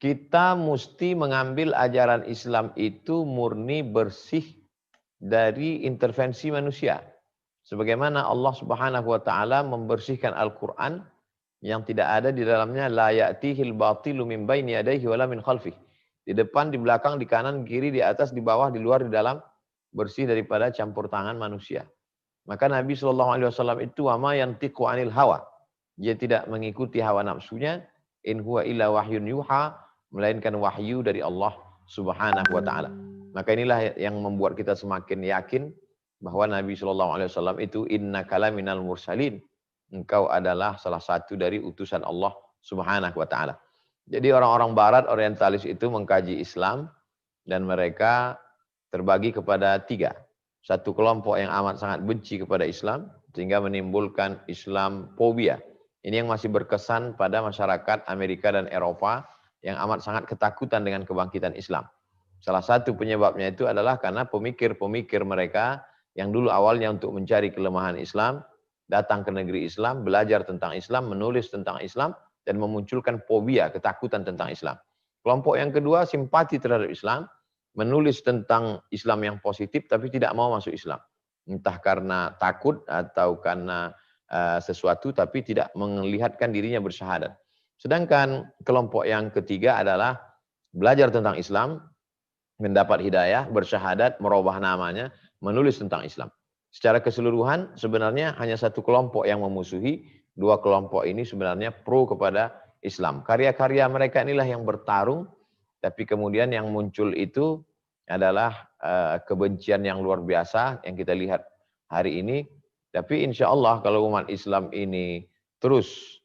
kita mesti mengambil ajaran Islam itu murni bersih dari intervensi manusia. Sebagaimana Allah Subhanahu wa taala membersihkan Al-Qur'an yang tidak ada di dalamnya la ya'tihil batilu min baini yadayhi wala min khalfih. Di depan, di belakang, di kanan, kiri, di atas, di bawah, di luar, di dalam, bersih daripada campur tangan manusia. Maka Nabi SAW itu wama yantiqu anil hawa. Dia tidak mengikuti hawa nafsunya, in huwa illa wahyun yuha, melainkan wahyu dari Allah Subhanahu wa taala. Maka inilah yang membuat kita semakin yakin bahwa Nabi SAW itu innaka laminal mursalin. Engkau adalah salah satu dari utusan Allah Subhanahu wa taala. Jadi orang-orang barat orientalis itu mengkaji Islam dan mereka terbagi kepada 3. Satu kelompok yang amat sangat benci kepada Islam sehingga menimbulkan Islamfobia. Ini yang masih berkesan pada masyarakat Amerika dan Eropa yang amat sangat ketakutan dengan kebangkitan Islam. Salah satu penyebabnya itu adalah karena pemikir-pemikir mereka yang dulu awalnya untuk mencari kelemahan Islam, datang ke negeri Islam, belajar tentang Islam, menulis tentang Islam, dan memunculkan fobia, ketakutan tentang Islam. Kelompok yang kedua simpati terhadap Islam, menulis tentang Islam yang positif, tapi tidak mau masuk Islam. Entah karena takut atau karena sesuatu, tapi tidak melihatkan dirinya bersyahadat. Sedangkan kelompok yang ketiga adalah belajar tentang Islam, mendapat hidayah, bersyahadat, merubah namanya, menulis tentang Islam. Secara keseluruhan sebenarnya hanya satu kelompok yang memusuhi, 2 kelompok ini sebenarnya pro kepada Islam. Karya-karya mereka inilah yang bertarung, tapi kemudian yang muncul itu adalah kebencian yang luar biasa yang kita lihat hari ini. Tapi insya Allah kalau umat Islam ini terus,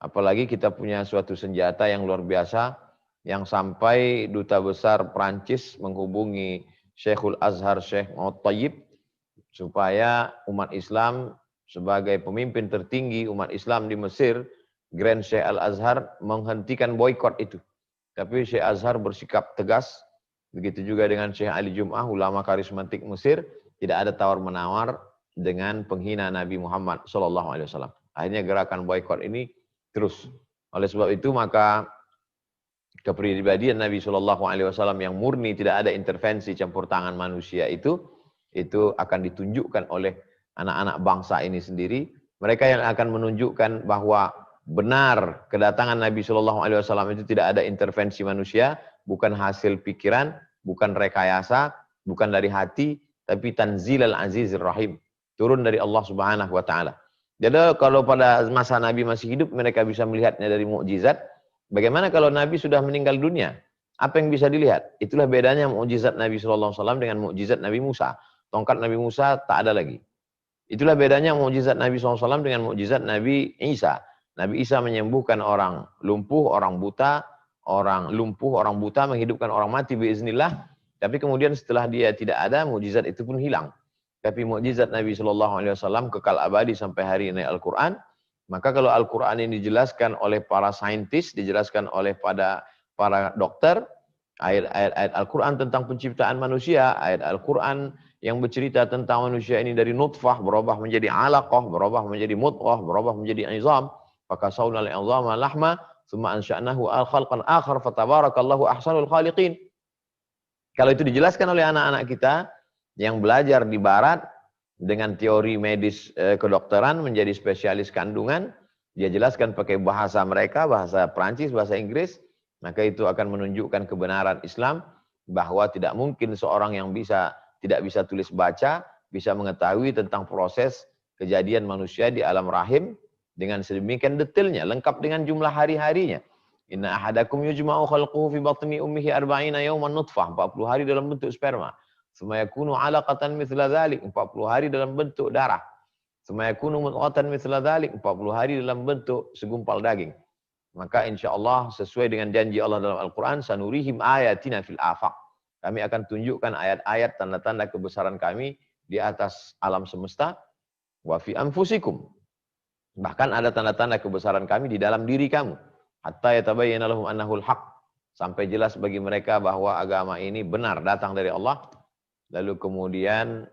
apalagi kita punya suatu senjata yang luar biasa, yang sampai Duta Besar Prancis menghubungi Syekhul Azhar Syekh Muhammad Thayyib, supaya umat Islam sebagai pemimpin tertinggi umat Islam di Mesir, Grand Syekh Al-Azhar menghentikan boikot itu. Tapi Syekh Azhar bersikap tegas, begitu juga dengan Syekh Ali Jum'ah, ulama karismatik Mesir, tidak ada tawar-menawar dengan penghina Nabi Muhammad SAW. Akhirnya gerakan boikot ini terus. Oleh sebab itu maka kepribadian Nabi SAW yang murni, tidak ada intervensi campur tangan manusia itu akan ditunjukkan oleh anak-anak bangsa ini sendiri. Mereka yang akan menunjukkan bahwa benar kedatangan Nabi SAW itu tidak ada intervensi manusia, bukan hasil pikiran, bukan rekayasa, bukan dari hati, tapi tanzilal azizir rahim, turun dari Allah Subhanahu wa taala. Jadi kalau pada masa Nabi masih hidup mereka bisa melihatnya dari mukjizat, bagaimana kalau Nabi sudah meninggal dunia? Apa yang bisa dilihat? Itulah bedanya mukjizat Nabi SAW dengan mukjizat Nabi Musa. Tongkat Nabi Musa tak ada lagi. Itulah bedanya mukjizat Nabi SAW dengan mukjizat Nabi Isa. Nabi Isa menyembuhkan orang lumpuh, orang buta, menghidupkan orang mati biiznillah. Tapi kemudian setelah dia tidak ada, mukjizat itu pun hilang. Tapi mukjizat Nabi SAW kekal abadi sampai hari ini Al-Quran. Maka kalau Al-Quran ini dijelaskan oleh para saintis, dijelaskan oleh para dokter, ayat-ayat Al-Quran tentang penciptaan manusia, ayat Al-Quran yang bercerita tentang manusia ini dari nutfah, berubah menjadi alaqah, berubah menjadi mudghah, berubah menjadi izam, fakasawna al-izama lahma, thumma ansha'nahu al-khalqan akhar, fatabarakallahu ahsanul khaliqin. Kalau itu dijelaskan oleh anak-anak kita yang belajar di barat, dengan teori medis kedokteran menjadi spesialis kandungan, dia jelaskan pakai bahasa mereka, bahasa Prancis, bahasa Inggris, maka itu akan menunjukkan kebenaran Islam bahwa tidak mungkin seorang yang tidak bisa tulis baca bisa mengetahui tentang proses kejadian manusia di alam rahim dengan sedemikian detailnya, lengkap dengan jumlah hari-harinya. Inna ahadakum yujma'u khalquhu fi batni ummihi 40 yawman nutfah, 40 hari dalam bentuk sperma. Semayakunu alaqatan mithla dhalik, 40 hari dalam bentuk darah. Semayakunu mudghatan mithla dhalik, 40 hari dalam bentuk segumpal daging. Maka insyaAllah sesuai dengan janji Allah dalam Al-Quran, sanurihim ayatina fil afaq. Kami akan tunjukkan ayat-ayat tanda-tanda kebesaran kami di atas alam semesta. Wa fi anfusikum. Bahkan ada tanda-tanda kebesaran kami di dalam diri kamu. Hatta yatabayyana lahum annahul haq. Sampai jelas bagi mereka bahwa agama ini benar, datang dari Allah. Lalu kemudian,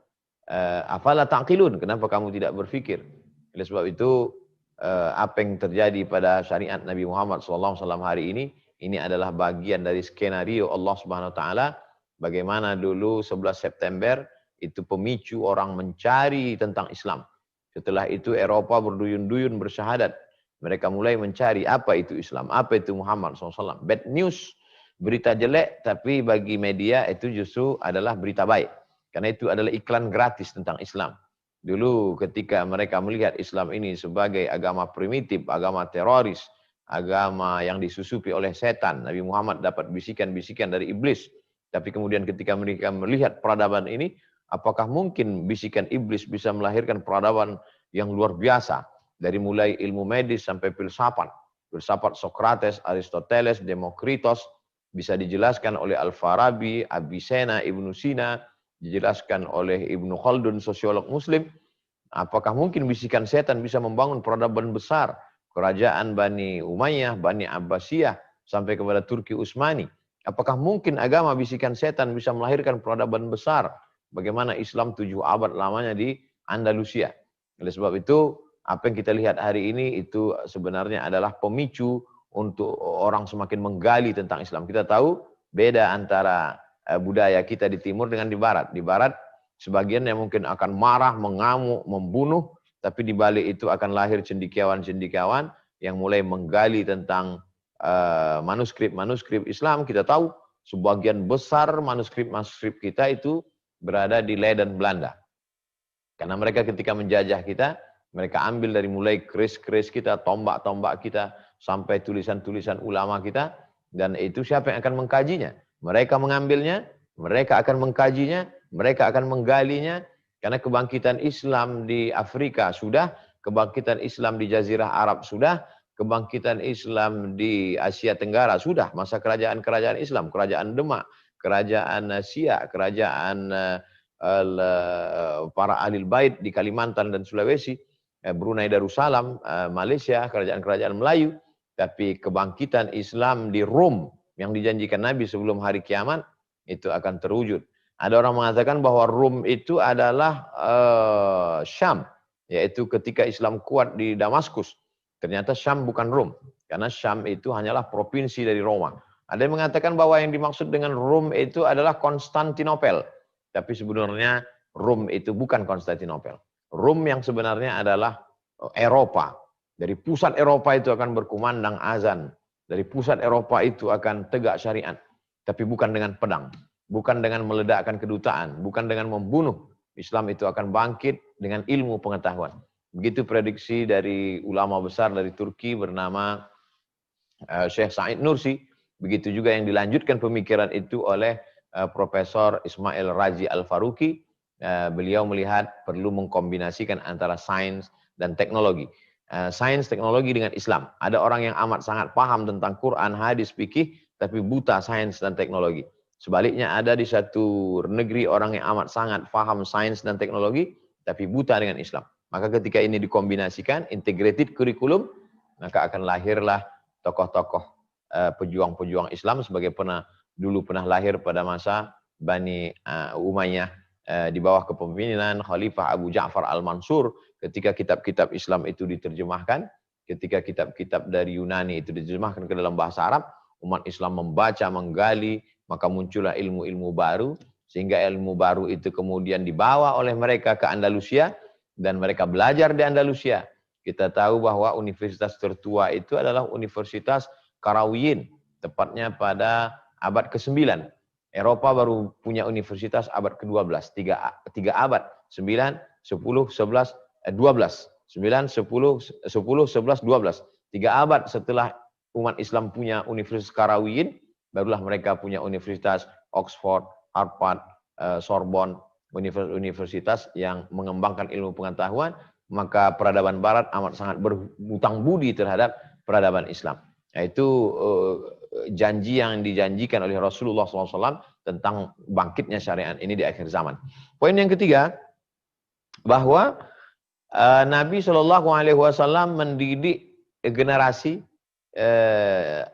afala ta'qilun, kenapa kamu tidak berpikir? Oleh sebab itu, apa yang terjadi pada syariat Nabi Muhammad SAW hari ini adalah bagian dari skenario Allah Subhanahu Wa Taala. Bagaimana dulu 11 September itu pemicu orang mencari tentang Islam. Setelah itu Eropa berduyun-duyun bersyahadat. Mereka mulai mencari apa itu Islam, apa itu Muhammad SAW. Bad news. Berita jelek, tapi bagi media itu justru adalah berita baik. Karena itu adalah iklan gratis tentang Islam. Dulu ketika mereka melihat Islam ini sebagai agama primitif, agama teroris, agama yang disusupi oleh setan, Nabi Muhammad dapat bisikan-bisikan dari iblis. Tapi kemudian ketika mereka melihat peradaban ini, apakah mungkin bisikan iblis bisa melahirkan peradaban yang luar biasa? Dari mulai ilmu medis sampai filsafat. Filsafat Socrates, Aristoteles, Demokritos, bisa dijelaskan oleh Al-Farabi, Avicenna, Ibnu Sina, dijelaskan oleh Ibnu Khaldun, sosiolog muslim. Apakah mungkin bisikan setan bisa membangun peradaban besar? Kerajaan Bani Umayyah, Bani Abbasiyah, sampai kepada Turki Utsmani. Apakah mungkin agama bisikan setan bisa melahirkan peradaban besar? Bagaimana Islam 7 abad lamanya di Andalusia. Oleh sebab itu, apa yang kita lihat hari ini itu sebenarnya adalah pemicu untuk orang semakin menggali tentang Islam. Kita tahu beda antara budaya kita di timur dengan di barat. Di barat sebagian yang mungkin akan marah, mengamuk, membunuh, tapi di balik itu akan lahir cendekiawan-cendekiawan yang mulai menggali tentang manuskrip-manuskrip Islam. Kita tahu sebagian besar manuskrip-manuskrip kita itu berada di Leiden, Belanda. Karena mereka ketika menjajah kita, mereka ambil dari mulai keris-keris kita, tombak-tombak kita, sampai tulisan-tulisan ulama kita, dan itu siapa yang akan mengkajinya? Mereka mengambilnya, mereka akan mengkajinya, mereka akan menggalinya, karena kebangkitan Islam di Afrika sudah, kebangkitan Islam di Jazirah Arab sudah, kebangkitan Islam di Asia Tenggara sudah, masa kerajaan-kerajaan Islam, kerajaan Demak, kerajaan Siak, kerajaan para Ahlul Bait di Kalimantan dan Sulawesi, Brunei Darussalam, Malaysia, kerajaan-kerajaan Melayu. Tapi kebangkitan Islam di Rom yang dijanjikan Nabi sebelum hari kiamat itu akan terwujud. Ada orang mengatakan bahwa Rom itu adalah Syam, yaitu ketika Islam kuat di Damaskus. Ternyata Syam bukan Rom, karena Syam itu hanyalah provinsi dari Roma. Ada yang mengatakan bahwa yang dimaksud dengan Rom itu adalah Konstantinopel. Tapi sebenarnya Rom itu bukan Konstantinopel. Rom yang sebenarnya adalah Eropa. Dari pusat Eropa itu akan berkumandang azan. Dari pusat Eropa itu akan tegak syariat. Tapi bukan dengan pedang. Bukan dengan meledakkan kedutaan. Bukan dengan membunuh. Islam itu akan bangkit dengan ilmu pengetahuan. Begitu prediksi dari ulama besar dari Turki bernama Syekh Said Nursi. Begitu juga yang dilanjutkan pemikiran itu oleh Profesor Ismail Razi Al-Faruqi. beliau melihat perlu mengkombinasikan antara sains dan teknologi. Sains, teknologi dengan Islam. Ada orang yang amat sangat paham tentang Quran, hadis, fikih, tapi buta sains dan teknologi. Sebaliknya ada di satu negeri orang yang amat sangat paham sains dan teknologi, tapi buta dengan Islam. Maka ketika ini dikombinasikan, integrated curriculum, maka akan lahirlah tokoh-tokoh pejuang-pejuang Islam sebagai dulu pernah lahir pada masa Bani Umayyah di bawah kepemimpinan Khalifah Abu Ja'far Al-Mansur. Ketika kitab-kitab Islam itu diterjemahkan, ketika kitab-kitab dari Yunani itu diterjemahkan ke dalam bahasa Arab, umat Islam membaca, menggali, maka muncullah ilmu-ilmu baru, sehingga ilmu baru itu kemudian dibawa oleh mereka ke Andalusia, dan mereka belajar di Andalusia. Kita tahu bahwa universitas tertua itu adalah Universitas Qarawiyyin, tepatnya pada abad ke-9. Eropa baru punya universitas abad ke-12, tiga abad, 9, 10, 11, 12. 9, 10, 11, 12. 3 abad setelah umat Islam punya Universitas Qarawiyyin, barulah mereka punya Universitas Oxford, Harvard, Sorbonne, universitas yang mengembangkan ilmu pengetahuan. Maka peradaban Barat amat sangat berhutang budi terhadap peradaban Islam. Yaitu janji yang dijanjikan oleh Rasulullah SAW tentang bangkitnya syariat ini di akhir zaman. Poin yang ketiga, bahwa Nabi SAW mendidik generasi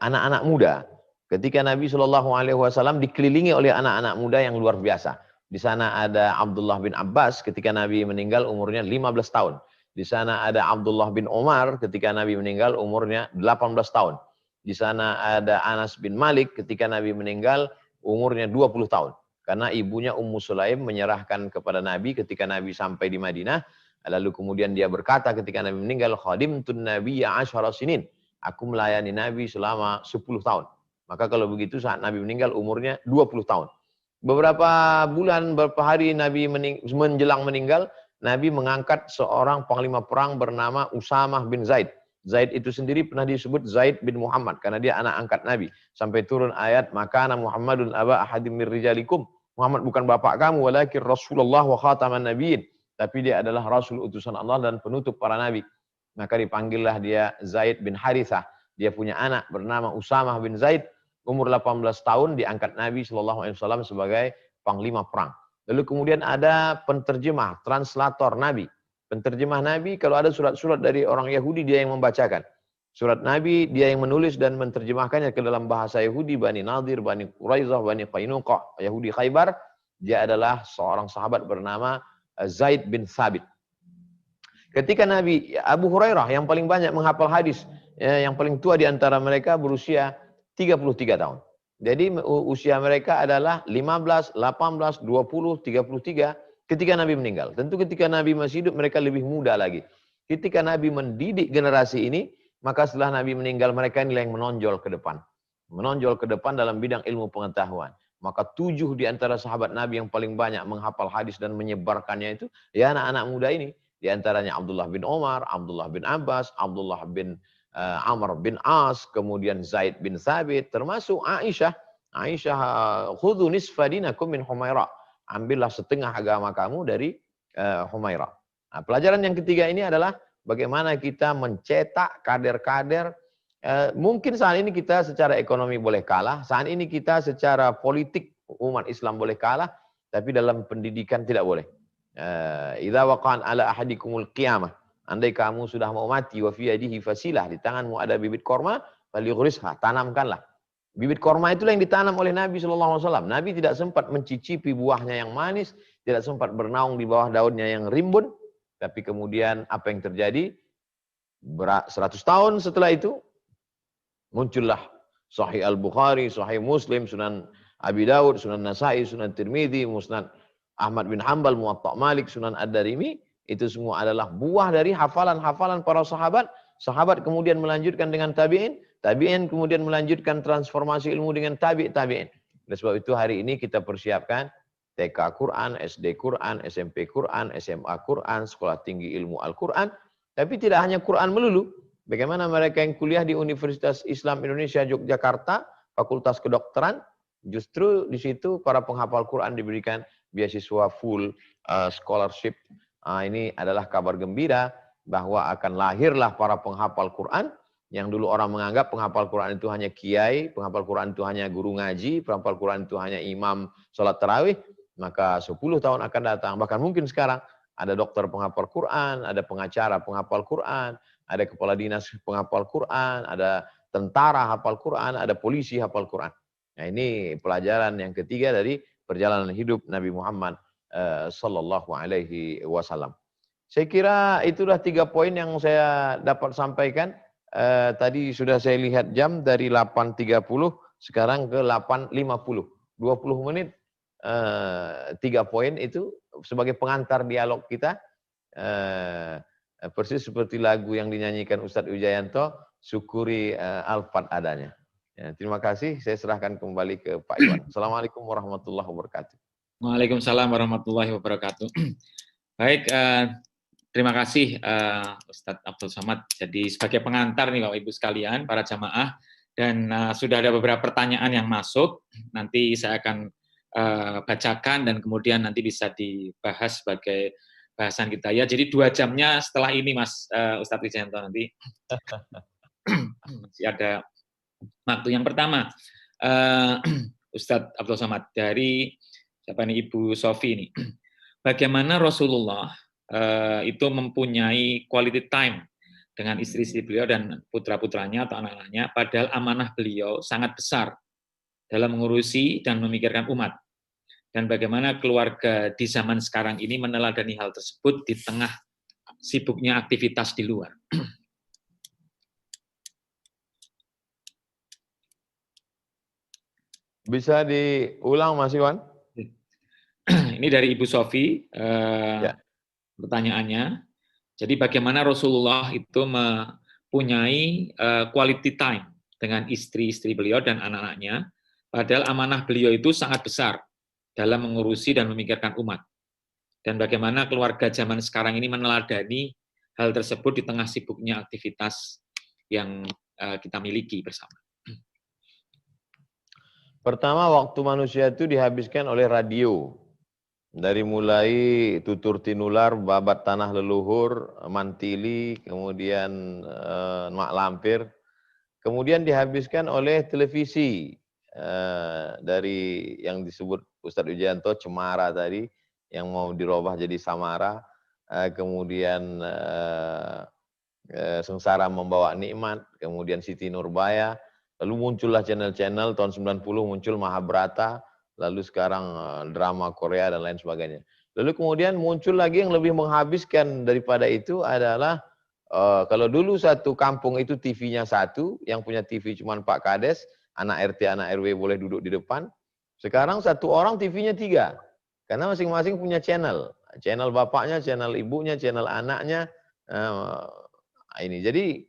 anak-anak muda. Ketika Nabi SAW dikelilingi oleh anak-anak muda yang luar biasa. Di sana ada Abdullah bin Abbas ketika Nabi meninggal umurnya 15 tahun. Di sana ada Abdullah bin Umar ketika Nabi meninggal umurnya 18 tahun. Di sana ada Anas bin Malik ketika Nabi meninggal umurnya 20 tahun. Karena ibunya Ummu Sulaim menyerahkan kepada Nabi ketika Nabi sampai di Madinah. Lalu kemudian dia berkata ketika Nabi meninggal, khadimtun nabiyya 10 sinin. Aku melayani Nabi selama 10 tahun. Maka kalau begitu saat Nabi meninggal umurnya 20 tahun. Beberapa bulan, beberapa hari Nabi menjelang meninggal, Nabi mengangkat seorang panglima perang bernama Usamah bin Zaid. Zaid itu sendiri pernah disebut Zaid bin Muhammad karena dia anak angkat Nabi. Sampai turun ayat, "Makana Muhammadun aba ahadim mir rijalikum." Muhammad bukan bapak kamu, walakin Rasulullah wa khataman nabiyyin. Tapi dia adalah Rasul utusan Allah dan penutup para nabi. Maka dipanggillah dia Zaid bin Harithah. Dia punya anak bernama Usamah bin Zaid. Umur 18 tahun diangkat Nabi SAW sebagai panglima perang. Lalu kemudian ada penterjemah, translator Nabi. Penterjemah Nabi, kalau ada surat-surat dari orang Yahudi, dia yang membacakan. Surat Nabi, dia yang menulis dan menterjemahkannya ke dalam bahasa Yahudi, Bani Nadir, Bani Quraizah, Bani Qainuqa, Yahudi Khaybar. Dia adalah seorang sahabat bernama Zaid bin Thabit. Ketika Nabi, Abu Hurairah yang paling banyak menghafal hadis, yang paling tua di antara mereka berusia 33 tahun. Jadi usia mereka adalah 15, 18, 20, 33 ketika Nabi meninggal. Tentu ketika Nabi masih hidup mereka lebih muda lagi. Ketika Nabi mendidik generasi ini, maka setelah Nabi meninggal mereka inilah yang menonjol ke depan. Menonjol ke depan dalam bidang ilmu pengetahuan. Maka 7 di antara sahabat Nabi yang paling banyak menghafal hadis dan menyebarkannya itu, ya anak-anak muda ini. Di antaranya Abdullah bin Umar, Abdullah bin Abbas, Abdullah bin Amr bin As, kemudian Zaid bin Thabit, termasuk Aisyah. Aisyah, khudhu nisfa dinakum min Humaira. Ambillah setengah agama kamu dari Humaira. Nah, pelajaran yang ketiga ini adalah bagaimana kita mencetak kader-kader. Mungkin saat ini kita secara ekonomi boleh kalah, saat ini kita secara politik umat Islam boleh kalah, tapi dalam pendidikan tidak boleh. Idza waqan ala ahadikumul qiyamah. Andai kamu sudah mau mati, wa fi yadihi fasilah, di tanganmu ada bibit korma, falyughrisha, tanamkanlah. Bibit korma itulah yang ditanam oleh Nabi SAW. Nabi tidak sempat mencicipi buahnya yang manis, tidak sempat bernaung di bawah daunnya yang rimbun, tapi kemudian apa yang terjadi? 100 tahun setelah itu, muncullah Sahih Al-Bukhari, Sahih Muslim, Sunan Abi Dawud, Sunan Nasai, Sunan Tirmidzi, Musnad Ahmad bin Hanbal, Muwatta Malik, Sunan Ad-Darimi. Itu semua adalah buah dari hafalan-hafalan para sahabat. Sahabat kemudian melanjutkan dengan tabi'in. Tabi'in kemudian melanjutkan transformasi ilmu dengan tabi'in. Oleh sebab itu hari ini kita persiapkan TK Quran, SD Quran, SMP Quran, SMA Quran, Sekolah Tinggi Ilmu Al-Quran. Tapi tidak hanya Quran melulu. Bagaimana mereka yang kuliah di Universitas Islam Indonesia Yogyakarta, Fakultas Kedokteran, justru di situ para penghafal Quran diberikan beasiswa full scholarship. Ini adalah kabar gembira bahwa akan lahirlah para penghafal Quran. Yang dulu orang menganggap penghafal Quran itu hanya kiai, penghafal Quran itu hanya guru ngaji, penghafal Quran itu hanya imam sholat tarawih, maka 10 tahun akan datang. Bahkan mungkin sekarang ada dokter penghafal Quran, ada pengacara penghafal Quran, ada kepala dinas penghafal Quran, ada tentara hafal Quran, ada polisi hafal Quran. Nah, ini pelajaran yang ketiga dari perjalanan hidup Nabi Muhammad sallallahu alaihi wasallam. Saya kira itulah 3 poin yang saya dapat sampaikan. Tadi sudah saya lihat jam dari 8.30 sekarang ke 8.50. 20 menit 3 poin itu sebagai pengantar dialog kita. Persis seperti lagu yang dinyanyikan Ustadz Wijayanto, syukuri Alfat adanya. Ya, terima kasih, saya serahkan kembali ke Pak Iwan. Assalamualaikum warahmatullahi wabarakatuh. Waalaikumsalam warahmatullahi wabarakatuh. Baik, terima kasih Ustadz Abdul Somad. Jadi sebagai pengantar nih Bapak Ibu sekalian, para jamaah, dan sudah ada beberapa pertanyaan yang masuk, nanti saya akan bacakan dan kemudian nanti bisa dibahas sebagai bahasan kita ya. Jadi 2 jamnya setelah ini Mas Ustadz Wijayanto nanti masih ada waktu. Yang pertama, Ustadz Abdul Somad dari siapa nih, Ibu Sofi ini. Bagaimana Rasulullah itu mempunyai quality time dengan istri-istri beliau dan putra-putranya atau anak-anaknya, padahal amanah beliau sangat besar dalam mengurusi dan memikirkan umat. Dan bagaimana keluarga di zaman sekarang ini meneladani hal tersebut di tengah sibuknya aktivitas di luar. Bisa diulang Mas Iwan? Ini dari Ibu Sofi, pertanyaannya. Jadi bagaimana Rasulullah itu mempunyai quality time dengan istri-istri beliau dan anak-anaknya, padahal amanah beliau itu sangat besar dalam mengurusi dan memikirkan umat. Dan bagaimana keluarga zaman sekarang ini meneladani hal tersebut di tengah sibuknya aktivitas yang kita miliki bersama. Pertama, waktu manusia itu dihabiskan oleh radio. Dari mulai tutur tinular, babat tanah leluhur, mantili, kemudian mak lampir. Kemudian dihabiskan oleh televisi. Dari yang disebut Ustadz Wijayanto, Cemara tadi, yang mau dirubah jadi Samara. Kemudian Sengsara Membawa Nikmat, kemudian Siti Nurbaya. Lalu muncullah channel-channel, tahun 90 muncul Mahabharata, lalu sekarang drama Korea dan lain sebagainya. Lalu kemudian muncul lagi yang lebih menghabiskan daripada itu adalah, kalau dulu satu kampung itu TV-nya 1, yang punya TV cuma Pak Kades, anak RT, anak RW boleh duduk di depan. Sekarang satu orang TV-nya 3, karena masing-masing punya channel. Channel bapaknya, channel ibunya, channel anaknya. Ini jadi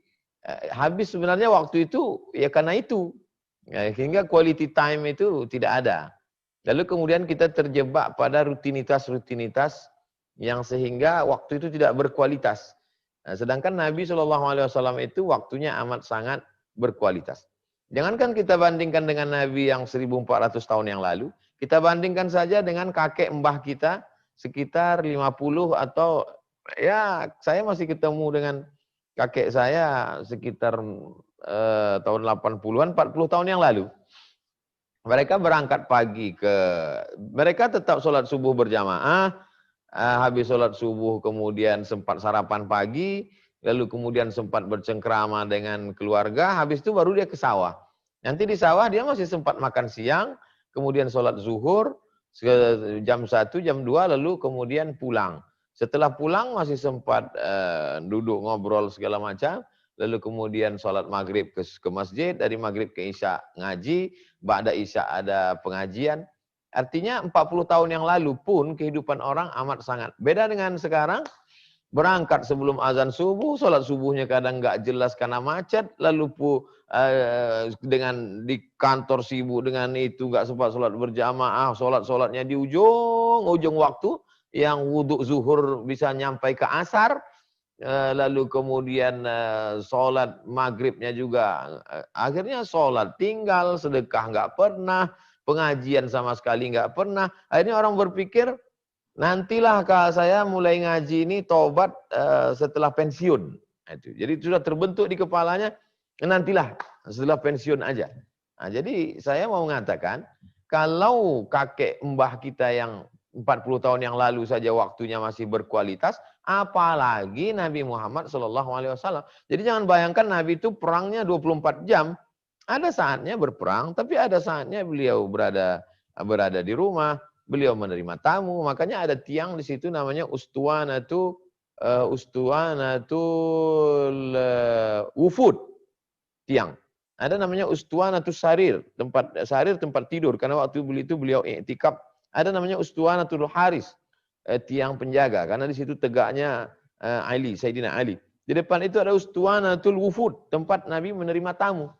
habis sebenarnya waktu itu ya karena itu, hingga quality time itu tidak ada. Lalu kemudian kita terjebak pada rutinitas-rutinitas yang sehingga waktu itu tidak berkualitas. Nah, sedangkan Nabi SAW itu waktunya amat sangat berkualitas. Jangankan kita bandingkan dengan Nabi yang 1400 tahun yang lalu, kita bandingkan saja dengan kakek mbah kita sekitar 50 atau ya saya masih ketemu dengan kakek saya sekitar tahun 80-an, 40 tahun yang lalu. Mereka berangkat pagi mereka tetap sholat subuh berjamaah, habis sholat subuh kemudian sempat sarapan pagi, lalu kemudian sempat bercengkrama dengan keluarga, habis itu baru dia ke sawah. Nanti di sawah dia masih sempat makan siang, kemudian sholat zuhur, jam 1, jam 2, lalu kemudian pulang. Setelah pulang masih sempat duduk ngobrol segala macam, lalu kemudian sholat maghrib ke masjid, dari maghrib ke isya ngaji, ba'da isya ada pengajian. Artinya 40 tahun yang lalu pun kehidupan orang amat sangat beda dengan sekarang. Berangkat sebelum azan subuh, sholat subuhnya kadang nggak jelas karena macet, lalu dengan di kantor sibuk dengan itu nggak sempat sholat berjamaah, sholatnya di ujung waktu, yang wudhu zuhur bisa nyampai ke asar, lalu kemudian sholat maghribnya juga, akhirnya sholat tinggal, sedekah nggak pernah, pengajian sama sekali nggak pernah. Akhirnya orang berpikir, nantilah Kak saya mulai ngaji ini tobat setelah pensiun. Itu. Jadi sudah terbentuk di kepalanya, nantilah setelah pensiun aja. Nah, jadi saya mau mengatakan, kalau kakek mbah kita yang 40 tahun yang lalu saja waktunya masih berkualitas, apalagi Nabi Muhammad SAW. Jadi jangan bayangkan Nabi itu perangnya 24 jam. Ada saatnya berperang, tapi ada saatnya beliau berada di rumah, beliau menerima tamu. Makanya ada tiang di situ namanya ustuanatul wufud, tiang. Ada namanya ustuanatul sarir, tempat tidur. Karena waktu itu beliau iktikaf. Ada namanya ustuanatul haris, tiang penjaga. Karena di situ tegaknya Sayyidina Ali. Di depan itu ada ustuanatul wufud, tempat Nabi menerima tamu.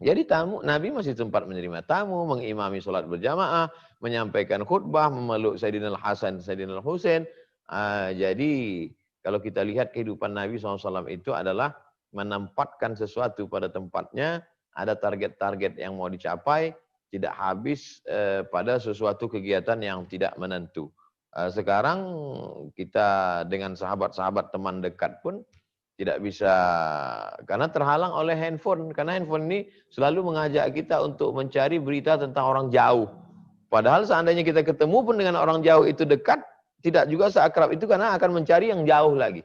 Jadi Nabi masih sempat menerima tamu, mengimami sholat berjamaah, menyampaikan khutbah, memeluk Sayyidina Al-Hasan, Sayyidina Al-Husain. Jadi kalau kita lihat kehidupan Nabi SAW itu adalah menempatkan sesuatu pada tempatnya, ada target-target yang mau dicapai, tidak habis pada sesuatu kegiatan yang tidak menentu. Sekarang kita dengan sahabat-sahabat teman dekat pun tidak bisa, karena terhalang oleh handphone. Karena handphone ini selalu mengajak kita untuk mencari berita tentang orang jauh. Padahal seandainya kita ketemu pun dengan orang jauh itu dekat, tidak juga seakrab itu karena akan mencari yang jauh lagi.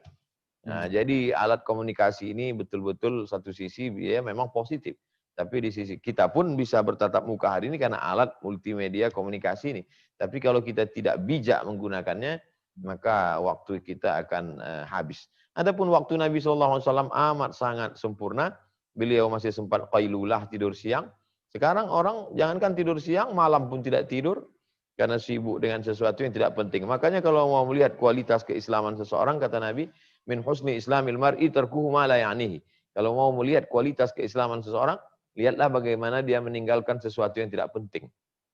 Nah, jadi alat komunikasi ini betul-betul satu sisi ya memang positif. Tapi di sisi kita pun bisa bertatap muka hari ini karena alat multimedia komunikasi ini. Tapi kalau kita tidak bijak menggunakannya, maka waktu kita akan habis. Adapun waktu Nabi SAW amat sangat sempurna. Beliau masih sempat qailulah, tidur siang. Sekarang orang jangankan tidur siang, malam pun tidak tidur. Karena sibuk dengan sesuatu yang tidak penting. Makanya kalau mau melihat kualitas keislaman seseorang, kata Nabi, min husni islamil mar'i tarkuhu ma la ya'nihi. Kalau mau melihat kualitas keislaman seseorang, lihatlah bagaimana dia meninggalkan sesuatu yang tidak penting.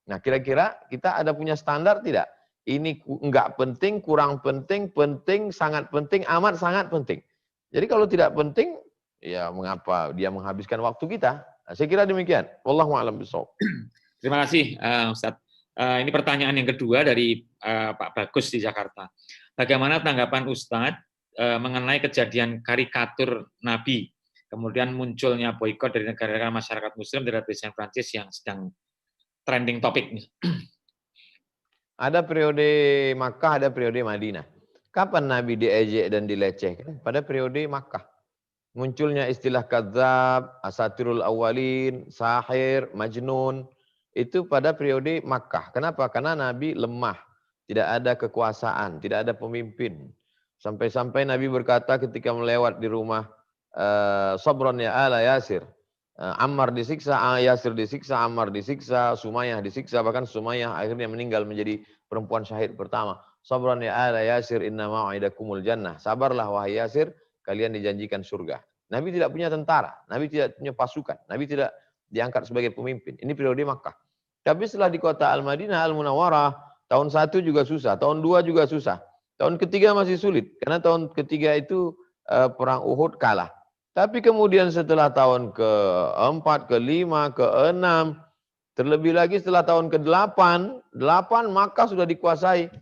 Nah, kira-kira kita ada punya standar tidak? Ini enggak penting, kurang penting, penting, sangat penting, amat sangat penting. Jadi kalau tidak penting, ya mengapa dia menghabiskan waktu kita? Nah, saya kira demikian. Wallahu a'lam bishawab. Terima kasih, Ustadz. Ini pertanyaan yang kedua dari Pak Bagus di Jakarta. Bagaimana tanggapan Ustadz mengenai kejadian karikatur Nabi, kemudian munculnya boikot dari negara-negara masyarakat Muslim terhadap presiden Prancis yang sedang trending topik? Ada periode Makkah, ada periode Madinah. Kapan Nabi diejek dan dilecehkan? Pada periode Makkah. Munculnya istilah kadzab, asatirul awalin, sahir, majnun. Itu pada periode Makkah. Kenapa? Karena Nabi lemah. Tidak ada kekuasaan, tidak ada pemimpin. Sampai-sampai Nabi berkata ketika melewat di rumah Sabran ya ala Yasir. Ammar disiksa, Yasir disiksa, Ammar disiksa, Sumayyah disiksa, bahkan Sumayyah akhirnya meninggal menjadi perempuan syahid pertama. Sabran ya ala Yasir inna mau'idakumul jannah. Sabarlah wahai Yasir, kalian dijanjikan surga. Nabi tidak punya tentara, Nabi tidak punya pasukan, Nabi tidak diangkat sebagai pemimpin. Ini periode Makkah. Tapi setelah di kota Al-Madinah, Al-Munawwarah, tahun 1 juga susah, tahun 2 juga susah. Tahun ketiga masih sulit, karena tahun ketiga itu perang Uhud kalah. Tapi kemudian setelah tahun ke-4, ke-5, ke-6, terlebih lagi setelah tahun ke-8, 8 Makkah sudah dikuasai.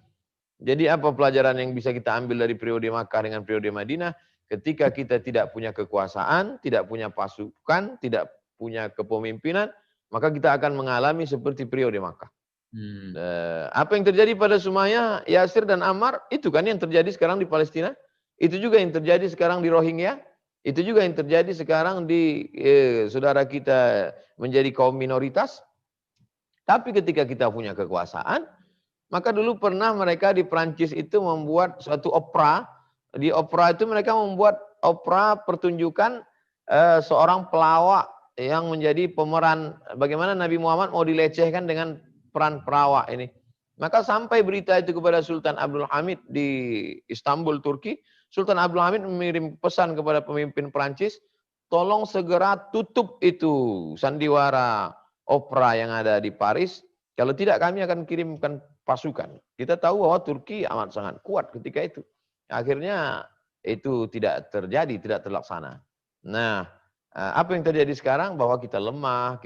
Jadi apa pelajaran yang bisa kita ambil dari periode Makkah dengan periode Madinah? Ketika kita tidak punya kekuasaan, tidak punya pasukan, tidak punya kepemimpinan, maka kita akan mengalami seperti periode Makkah. Apa yang terjadi pada Sumayyah, Yasir dan Ammar, itu kan yang terjadi sekarang di Palestina. Itu juga yang terjadi sekarang di Rohingya. Itu juga yang terjadi sekarang di saudara kita menjadi kaum minoritas. Tapi ketika kita punya kekuasaan, maka dulu pernah mereka di Prancis itu membuat suatu opera. Di opera itu mereka membuat opera pertunjukan seorang pelawak yang menjadi pemeran bagaimana Nabi Muhammad mau dilecehkan dengan peran pelawak ini. Maka sampai berita itu kepada Sultan Abdul Hamid di Istanbul, Turki. Sultan Abdul Hamid mengirim pesan kepada pemimpin Prancis, tolong segera tutup itu sandiwara opera yang ada di Paris. Kalau tidak kami akan kirimkan pasukan. Kita tahu bahwa Turki amat sangat kuat ketika itu. Akhirnya itu tidak terjadi, tidak terlaksana. Nah, Apa yang terjadi sekarang? Bahwa kita lemah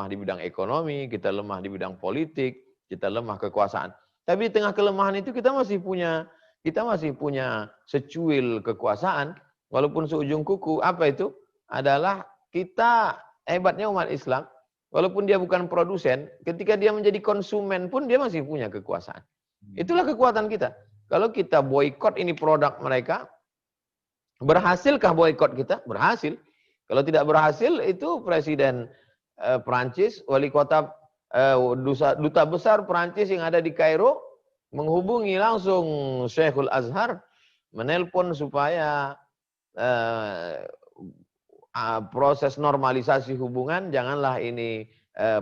di bidang ekonomi, kita lemah di bidang politik, kita lemah kekuasaan. Tapi di tengah kelemahan itu kita masih punya secuil kekuasaan, walaupun seujung kuku. Apa itu? Adalah kita, hebatnya umat Islam, walaupun dia bukan produsen, ketika dia menjadi konsumen pun dia masih punya kekuasaan. Itulah kekuatan kita. Kalau kita boikot ini produk mereka, berhasilkah boikot kita? Berhasil. Kalau tidak berhasil, itu Presiden Perancis, wali kota duta besar Perancis yang ada di Kairo, menghubungi langsung Syekhul Azhar, menelpon supaya proses normalisasi hubungan, janganlah ini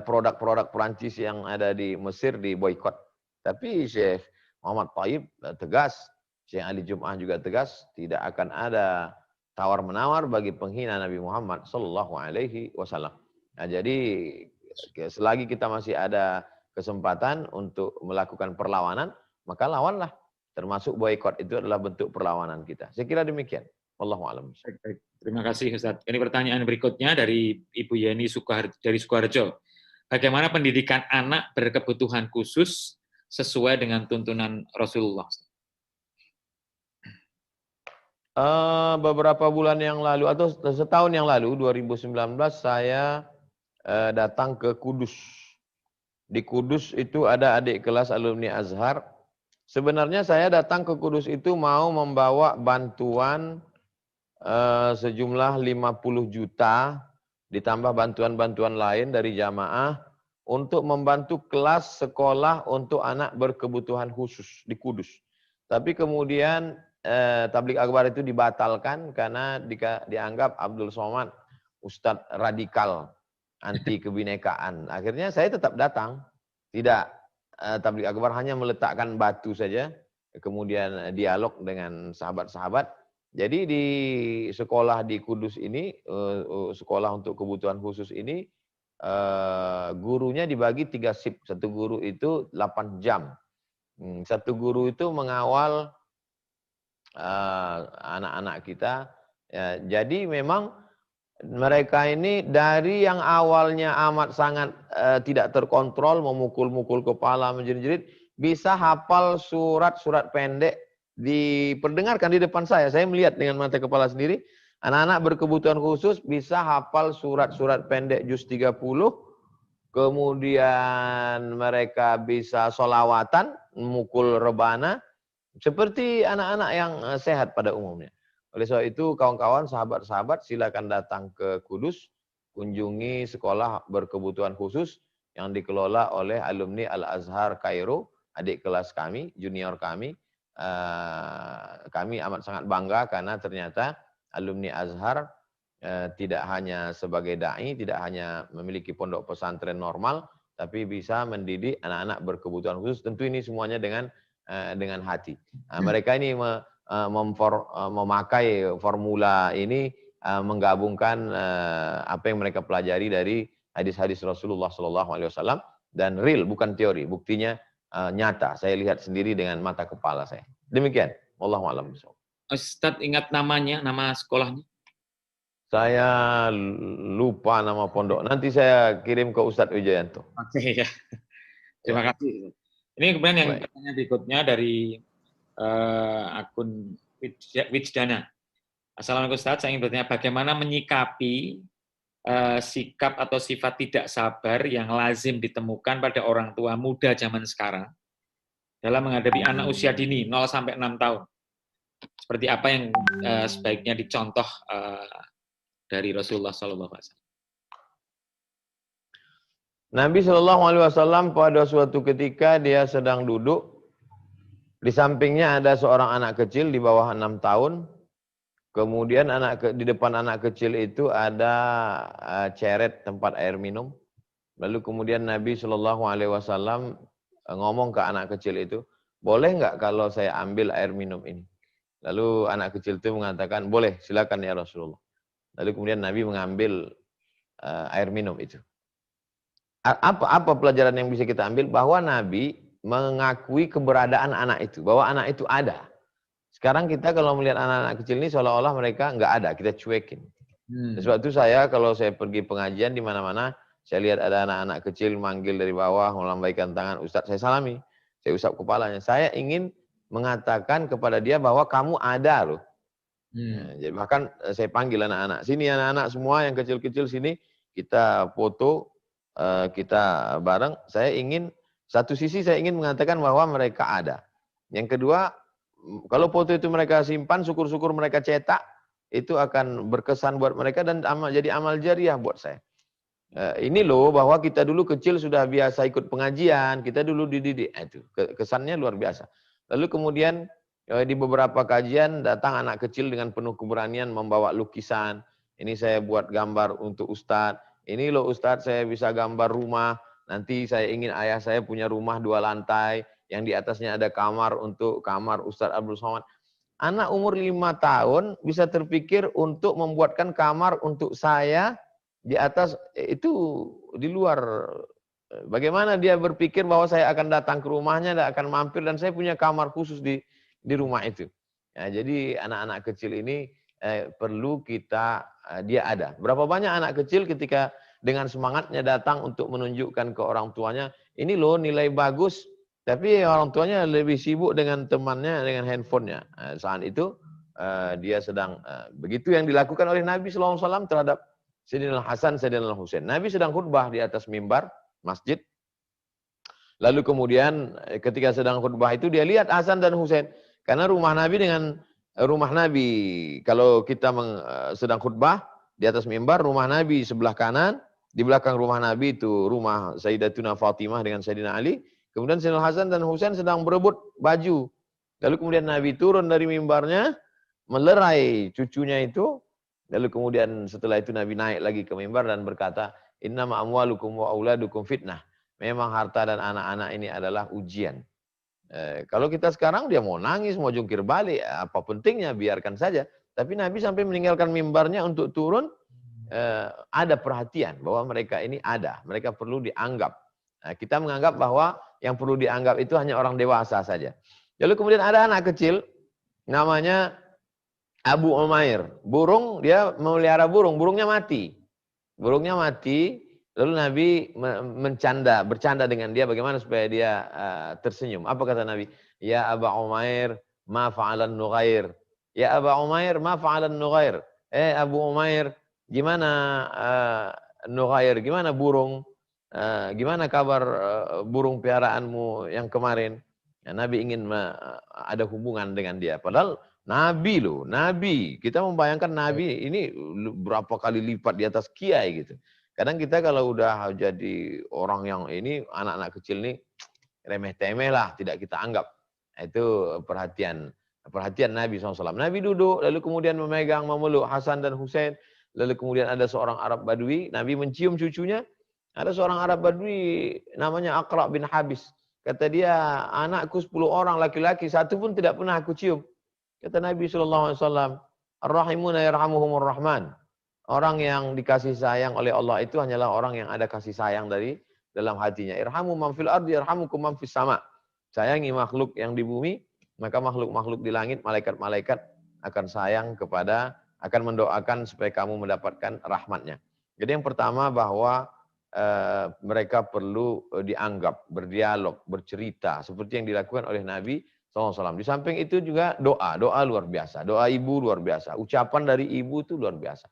produk-produk Perancis yang ada di Mesir diboikot. Tapi Syekh Muhammad Thayyib tegas, Syekh Ali Jum'ah juga tegas, tidak akan ada tawar-menawar bagi penghina Nabi Muhammad sallallahu alaihi wasallam. Nah, jadi selagi kita masih ada kesempatan untuk melakukan perlawanan, maka lawanlah. Termasuk boikot itu adalah bentuk perlawanan kita. Saya kira demikian. Wallahu a'lam. Baik. Terima kasih Ustaz. Ini pertanyaan berikutnya dari Ibu Yeni dari Sukoharjo. Bagaimana pendidikan anak berkebutuhan khusus sesuai dengan tuntunan Rasulullah? Beberapa bulan yang lalu atau setahun yang lalu 2019 saya datang ke Kudus. Di Kudus itu ada adik kelas alumni Azhar. Sebenarnya saya datang ke Kudus itu mau membawa bantuan sejumlah 50 juta ditambah bantuan-bantuan lain dari jamaah untuk membantu kelas sekolah untuk anak berkebutuhan khusus di Kudus. Tapi kemudian tabligh akbar itu dibatalkan karena dianggap Abdul Somad ustadz radikal anti kebinekaan. Akhirnya saya tetap datang. Tidak tabligh akbar, hanya meletakkan batu saja, kemudian dialog dengan sahabat-sahabat. Jadi di sekolah di Kudus ini, sekolah untuk kebutuhan khusus ini, gurunya dibagi 3 shift. Satu guru itu 8 jam. Satu guru itu mengawal anak-anak kita. Ya, jadi memang mereka ini dari yang awalnya amat sangat tidak terkontrol, memukul-mukul kepala, menjerit-jerit, bisa hafal surat-surat pendek, diperdengarkan di depan saya. Saya melihat dengan mata kepala sendiri, anak-anak berkebutuhan khusus bisa hafal surat-surat pendek juz 30, kemudian mereka bisa sholawatan, memukul rebana, seperti anak-anak yang sehat pada umumnya. Oleh sebab itu, kawan-kawan, sahabat-sahabat, silakan datang ke Kudus, kunjungi sekolah berkebutuhan khusus yang dikelola oleh alumni Al-Azhar Kairo, adik kelas kami, junior kami. Kami amat sangat bangga karena ternyata alumni Azhar tidak hanya sebagai dai, tidak hanya memiliki pondok pesantren normal, tapi bisa mendidik anak-anak berkebutuhan khusus. Tentu ini semuanya dengan hati. Mereka ini memakai formula ini, menggabungkan apa yang mereka pelajari dari hadis-hadis Rasulullah SAW dan real, bukan teori. Buktinya nyata. Saya lihat sendiri dengan mata kepala saya. Demikian. Wallahu a'lam. Ustadz ingat namanya, nama sekolahnya? Saya lupa nama pondok. Nanti saya kirim ke Ustadz Wijayanto. Oke, ya. Terima kasih. Ini kemudian yang pertanyaan berikutnya dari akun Wijdana. Assalamualaikum Ustaz, saya ingin bertanya bagaimana menyikapi sikap atau sifat tidak sabar yang lazim ditemukan pada orang tua muda zaman sekarang dalam menghadapi anak usia dini 0 sampai 6 tahun. Seperti apa yang sebaiknya dicontoh dari Rasulullah SAW? Nabi SAW pada suatu ketika dia sedang duduk, di sampingnya ada seorang anak kecil di bawah 6 tahun. Kemudian di depan anak kecil itu ada ceret tempat air minum. Lalu kemudian Nabi SAW ngomong ke anak kecil itu, boleh nggak kalau saya ambil air minum ini? Lalu anak kecil itu mengatakan, boleh, silakan ya Rasulullah. Lalu kemudian Nabi mengambil air minum itu. Apa pelajaran yang bisa kita ambil? Bahwa Nabi mengakui keberadaan anak itu, bahwa anak itu ada. Sekarang kita kalau melihat anak-anak kecil ini seolah-olah mereka nggak ada, kita cuekin. Sebab itu saya kalau saya pergi pengajian di mana-mana, saya lihat ada anak-anak kecil manggil dari bawah, melambaikan tangan, Ustadz saya salami, saya usap kepalanya. Saya ingin mengatakan kepada dia bahwa kamu ada loh. Jadi bahkan saya panggil anak-anak, sini anak-anak semua yang kecil-kecil sini, kita foto, kita bareng. Saya ingin, satu sisi saya ingin mengatakan bahwa mereka ada. Yang kedua, kalau foto itu mereka simpan, syukur-syukur mereka cetak, itu akan berkesan buat mereka dan jadi amal jariah buat saya. Ini loh bahwa kita dulu kecil sudah biasa ikut pengajian, kita dulu dididik, itu kesannya luar biasa. Lalu kemudian di beberapa kajian datang anak kecil dengan penuh keberanian membawa lukisan. Ini saya buat gambar untuk Ustadz. Ini loh Ustadz saya bisa gambar rumah. Nanti saya ingin ayah saya punya rumah 2 lantai, yang di atasnya ada kamar untuk kamar Ustadz Abdul Somad. Anak umur 5 tahun bisa terpikir untuk membuatkan kamar untuk saya di atas, itu di luar. Bagaimana dia berpikir bahwa saya akan datang ke rumahnya, dan akan mampir, dan saya punya kamar khusus di rumah itu. Ya, jadi anak-anak kecil ini perlu kita, dia ada. Berapa banyak anak kecil ketika dengan semangatnya datang untuk menunjukkan ke orang tuanya, ini loh nilai bagus, tapi orang tuanya lebih sibuk dengan temannya, dengan handphonenya. Saat itu dia sedang, begitu yang dilakukan oleh Nabi SAW terhadap Sayyidina Hasan, Sayyidina Husain. Nabi sedang khutbah di atas mimbar masjid. Lalu kemudian ketika sedang khutbah itu dia lihat Hasan dan Husain. Karena rumah Nabi dengan rumah Nabi, kalau kita sedang khutbah di atas mimbar, rumah Nabi sebelah kanan, di belakang rumah Nabi itu rumah Sayyidatuna Fatimah dengan Sayyidina Ali. Kemudian Sayyidina Hasan dan Husain sedang berebut baju. Lalu kemudian Nabi turun dari mimbarnya, melerai cucunya itu. Lalu kemudian setelah itu Nabi naik lagi ke mimbar dan berkata, innama amwalukum wa auladukum fitnah. Memang harta dan anak-anak ini adalah ujian. Kalau kita sekarang dia mau nangis, mau jungkir balik, apa pentingnya, biarkan saja. Tapi Nabi sampai meninggalkan mimbarnya untuk turun, ada perhatian bahwa mereka ini ada, mereka perlu dianggap. Kita menganggap bahwa yang perlu dianggap itu hanya orang dewasa saja. Lalu kemudian ada anak kecil, namanya Abu Umair. Burung, dia memelihara burung, burungnya mati. Burungnya mati, lalu Nabi bercanda dengan dia bagaimana supaya dia tersenyum. Apa kata Nabi? Ya Abu Umair, ma fa'alan nughair. Ya Abu Umair, ma fa'alan nughair. Abu Umair, gimana nughair, gimana burung? Gimana kabar burung piaraanmu yang kemarin? Ya, Nabi ingin ada hubungan dengan dia. Padahal Nabi loh, Nabi. Kita membayangkan Nabi ini berapa kali lipat di atas kiai gitu. Kadang kita kalau udah jadi orang yang ini, anak-anak kecil ini remeh-temeh lah, tidak kita anggap. Itu perhatian Nabi SAW. Nabi duduk, lalu kemudian memeluk Hasan dan Husain. Lalu kemudian ada seorang Arab Badui, Nabi mencium cucunya. Ada seorang Arab Badui namanya Aqra bin Habis. Kata dia, anakku 10 orang laki-laki, satu pun tidak pernah aku cium. Kata Nabi SAW, Ar-Rahimuna yarhamuhumur Rahman. Orang yang dikasih sayang oleh Allah itu hanyalah orang yang ada kasih sayang dari dalam hatinya. Irhamu man fil ardi yarhamukum man fis sama. Sayangi makhluk yang di bumi, maka makhluk-makhluk di langit, malaikat-malaikat akan sayang akan mendoakan supaya kamu mendapatkan rahmatnya. Jadi yang pertama bahwa mereka perlu dianggap, berdialog, bercerita seperti yang dilakukan oleh Nabi SAW. Di samping itu juga doa luar biasa, doa ibu luar biasa, ucapan dari ibu itu luar biasa.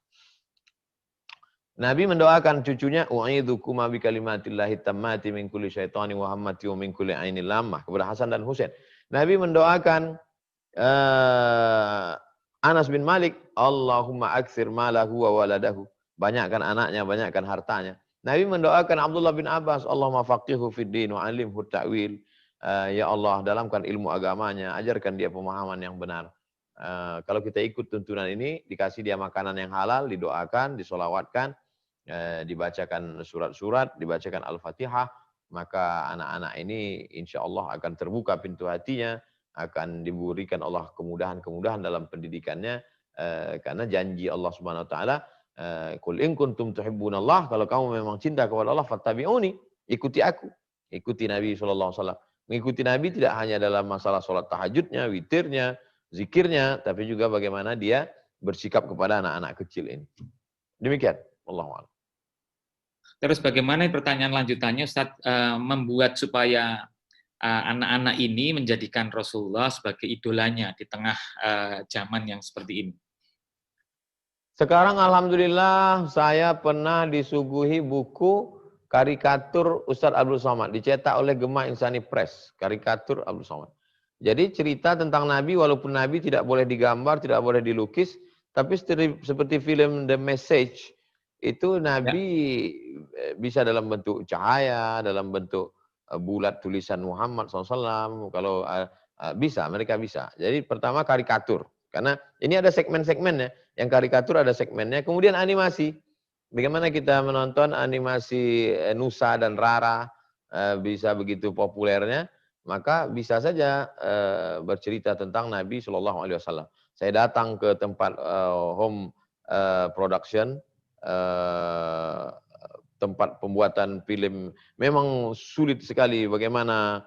Nabi mendoakan cucunya, u'idzukum bi kalimatillahi tammati min kulli syaitani wa hammati wa min kulli ainil lammah, kepada Hasan dan Husain. Nabi mendoakan Anas bin Malik, Allahumma aktsir malahu wa waladahu. Banyakkan anaknya, banyakkan hartanya. Nabi mendoakan Abdullah bin Abbas, Allahumma faqihu fid din wa alimhu ta'wil. Ya Allah, dalamkan ilmu agamanya, ajarkan dia pemahaman yang benar. Kalau kita ikut tuntunan ini, dikasih dia makanan yang halal, didoakan, disolawatkan, dibacakan surat-surat, dibacakan Al-Fatihah, maka anak-anak ini insya Allah akan terbuka pintu hatinya, akan diberikan Allah kemudahan-kemudahan dalam pendidikannya, karena janji Allah Subhanahu Wa Taala, Qul in kuntum tuhibbunallah, kalau kamu memang cinta kepada Allah, fattabi'uni, ikuti aku, ikuti Nabi SAW. Mengikuti Nabi tidak hanya dalam masalah sholat tahajudnya, witirnya, zikirnya, tapi juga bagaimana dia bersikap kepada anak-anak kecil ini. Demikian. Wallahu a'lam. Terus bagaimana pertanyaan lanjutannya Ustadz, membuat supaya anak-anak ini menjadikan Rasulullah sebagai idolanya di tengah zaman yang seperti ini? Sekarang alhamdulillah saya pernah disuguhi buku karikatur Ustadz Abdul Somad, dicetak oleh Gema Insani Press, karikatur Abdul Somad. Jadi cerita tentang Nabi, walaupun Nabi tidak boleh digambar, tidak boleh dilukis, tapi seperti film The Message, itu Nabi bisa dalam bentuk cahaya, dalam bentuk bulat tulisan Muhammad SAW, kalau bisa, mereka bisa. Jadi pertama karikatur, karena ini ada segmen-segmennya, yang karikatur ada segmennya, kemudian animasi. Bagaimana kita menonton animasi Nusa dan Rara bisa begitu populernya, maka bisa saja bercerita tentang Nabi SAW. Saya datang ke tempat home production, tempat pembuatan film, memang sulit sekali bagaimana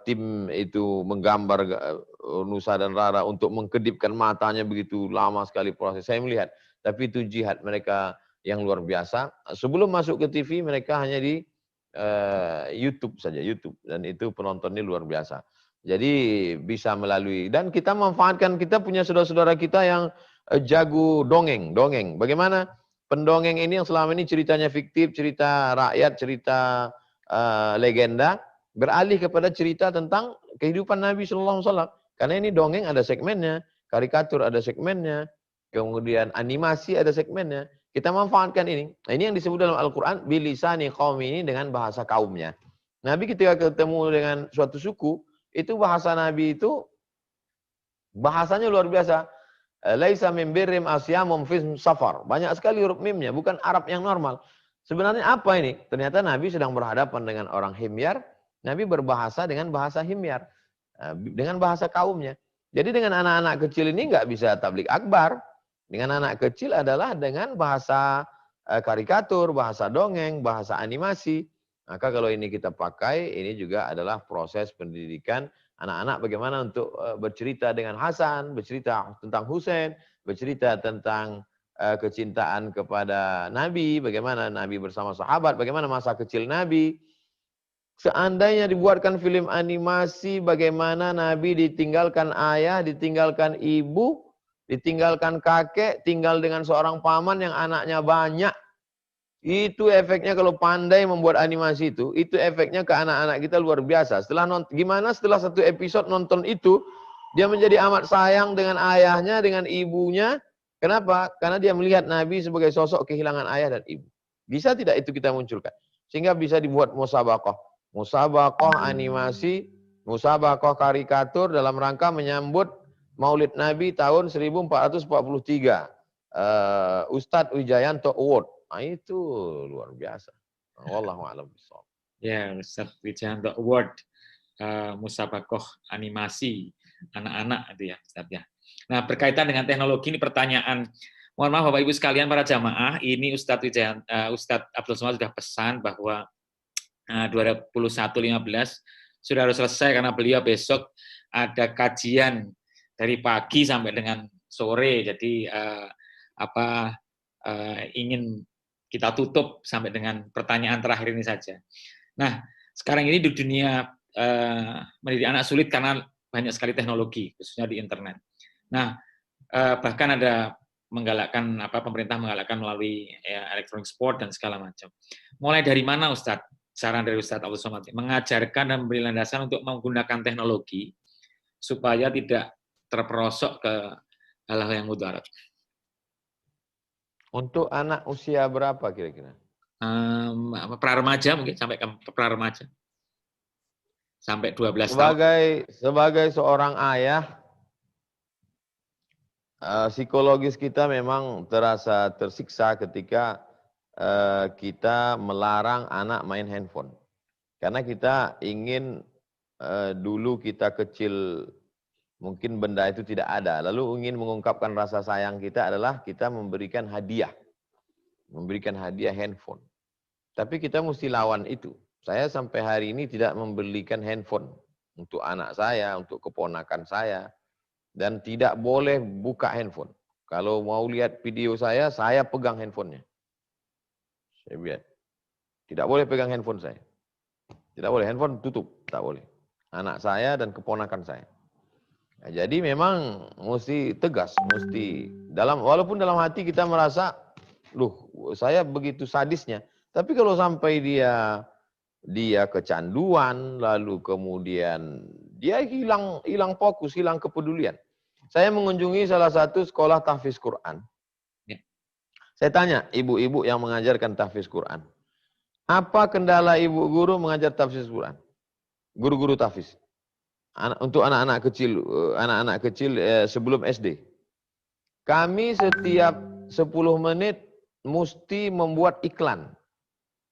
tim itu menggambar Nusa dan Rara untuk mengkedipkan matanya, begitu lama sekali proses. Saya melihat, tapi itu jihad mereka yang luar biasa. Sebelum masuk ke TV mereka hanya di YouTube saja, YouTube, dan itu penontonnya luar biasa. Jadi bisa melalui, dan kita memanfaatkan, kita punya saudara-saudara kita yang jago dongeng. Bagaimana pendongeng ini yang selama ini ceritanya fiktif, cerita rakyat, cerita legenda, beralih kepada cerita tentang kehidupan Nabi SAW. Karena ini dongeng ada segmennya, karikatur ada segmennya, kemudian animasi ada segmennya. Kita manfaatkan ini. Nah, ini yang disebut dalam Al-Quran, bilisani qaumi, ini dengan bahasa kaumnya. Nabi ketika ketemu dengan suatu suku, itu bahasa Nabi itu, bahasanya luar biasa. Laisa min birrim asyamum fi safar. Banyak sekali huruf mimnya, bukan Arab yang normal. Sebenarnya apa ini? Ternyata Nabi sedang berhadapan dengan orang Himyar, Nabi berbahasa dengan bahasa Himyar, dengan bahasa kaumnya. Jadi dengan anak-anak kecil ini nggak bisa tablik akbar. Dengan anak kecil adalah dengan bahasa karikatur, bahasa dongeng, bahasa animasi. Maka kalau ini kita pakai, ini juga adalah proses pendidikan anak-anak bagaimana untuk bercerita dengan Hasan, bercerita tentang Husain, bercerita tentang kecintaan kepada Nabi, bagaimana Nabi bersama sahabat, bagaimana masa kecil Nabi. Seandainya dibuatkan film animasi bagaimana Nabi ditinggalkan ayah, ditinggalkan ibu, ditinggalkan kakek, tinggal dengan seorang paman yang anaknya banyak. Itu efeknya kalau pandai membuat animasi itu efeknya ke anak-anak kita luar biasa. Setelah satu episode nonton itu, dia menjadi amat sayang dengan ayahnya, dengan ibunya. Kenapa? Karena dia melihat Nabi sebagai sosok kehilangan ayah dan ibu. Bisa tidak itu kita munculkan? Sehingga bisa dibuat musabaqah. Musabaqah animasi, musabaqah karikatur dalam rangka menyambut Maulid Nabi tahun 1443. Ustadz Wijayanto Award. Nah, itu luar biasa. Wallahu a'lam bishawab. Ya, Ustadz Wijayanto Award, musabaqah animasi anak-anak itu ya, Ustadz ya. Nah, berkaitan dengan teknologi ini pertanyaan. Mohon maaf Bapak Ibu sekalian para jamaah, ini Ustadz Abdul Somad sudah pesan bahwa 2015 sudah harus selesai karena beliau besok ada kajian dari pagi sampai dengan sore. Jadi ingin kita tutup sampai dengan pertanyaan terakhir ini saja. Nah, sekarang ini di dunia mendidik anak sulit karena banyak sekali teknologi, khususnya di internet. Nah, bahkan ada pemerintah menggalakkan melalui electronic sport dan segala macam. Mulai dari mana Ustadz? Saran dari Ustadz Abdul Somad mengajarkan dan memberi landasan untuk menggunakan teknologi supaya tidak terperosok ke hal-hal yang mudarat. Untuk anak usia berapa kira-kira? Pra-remaja mungkin, sampai ke pra-remaja. Sampai 12 tahun. Sebagai seorang ayah, psikologis kita memang terasa tersiksa ketika kita melarang anak main handphone. Karena kita ingin dulu kita kecil mungkin benda itu tidak ada. Lalu ingin mengungkapkan rasa sayang kita adalah kita memberikan hadiah. Memberikan hadiah handphone. Tapi kita mesti lawan itu. Saya sampai hari ini tidak membelikan handphone untuk anak saya, untuk keponakan saya. Dan tidak boleh buka handphone. Kalau mau lihat video saya pegang handphonenya. Saya lihat. Tidak boleh pegang handphone saya. Tidak boleh, handphone tutup, tak boleh. Anak saya dan keponakan saya. Nah, jadi memang mesti tegas, mesti walaupun dalam hati kita merasa, loh, saya begitu sadisnya. Tapi kalau sampai dia kecanduan, lalu kemudian dia hilang fokus, hilang kepedulian. Saya mengunjungi salah satu sekolah tahfiz Quran. Saya tanya ibu-ibu yang mengajarkan tahfiz Quran, apa kendala ibu guru mengajar tahfiz Quran? Guru-guru tahfiz. Untuk anak-anak kecil sebelum SD. Kami setiap 10 menit mesti membuat iklan.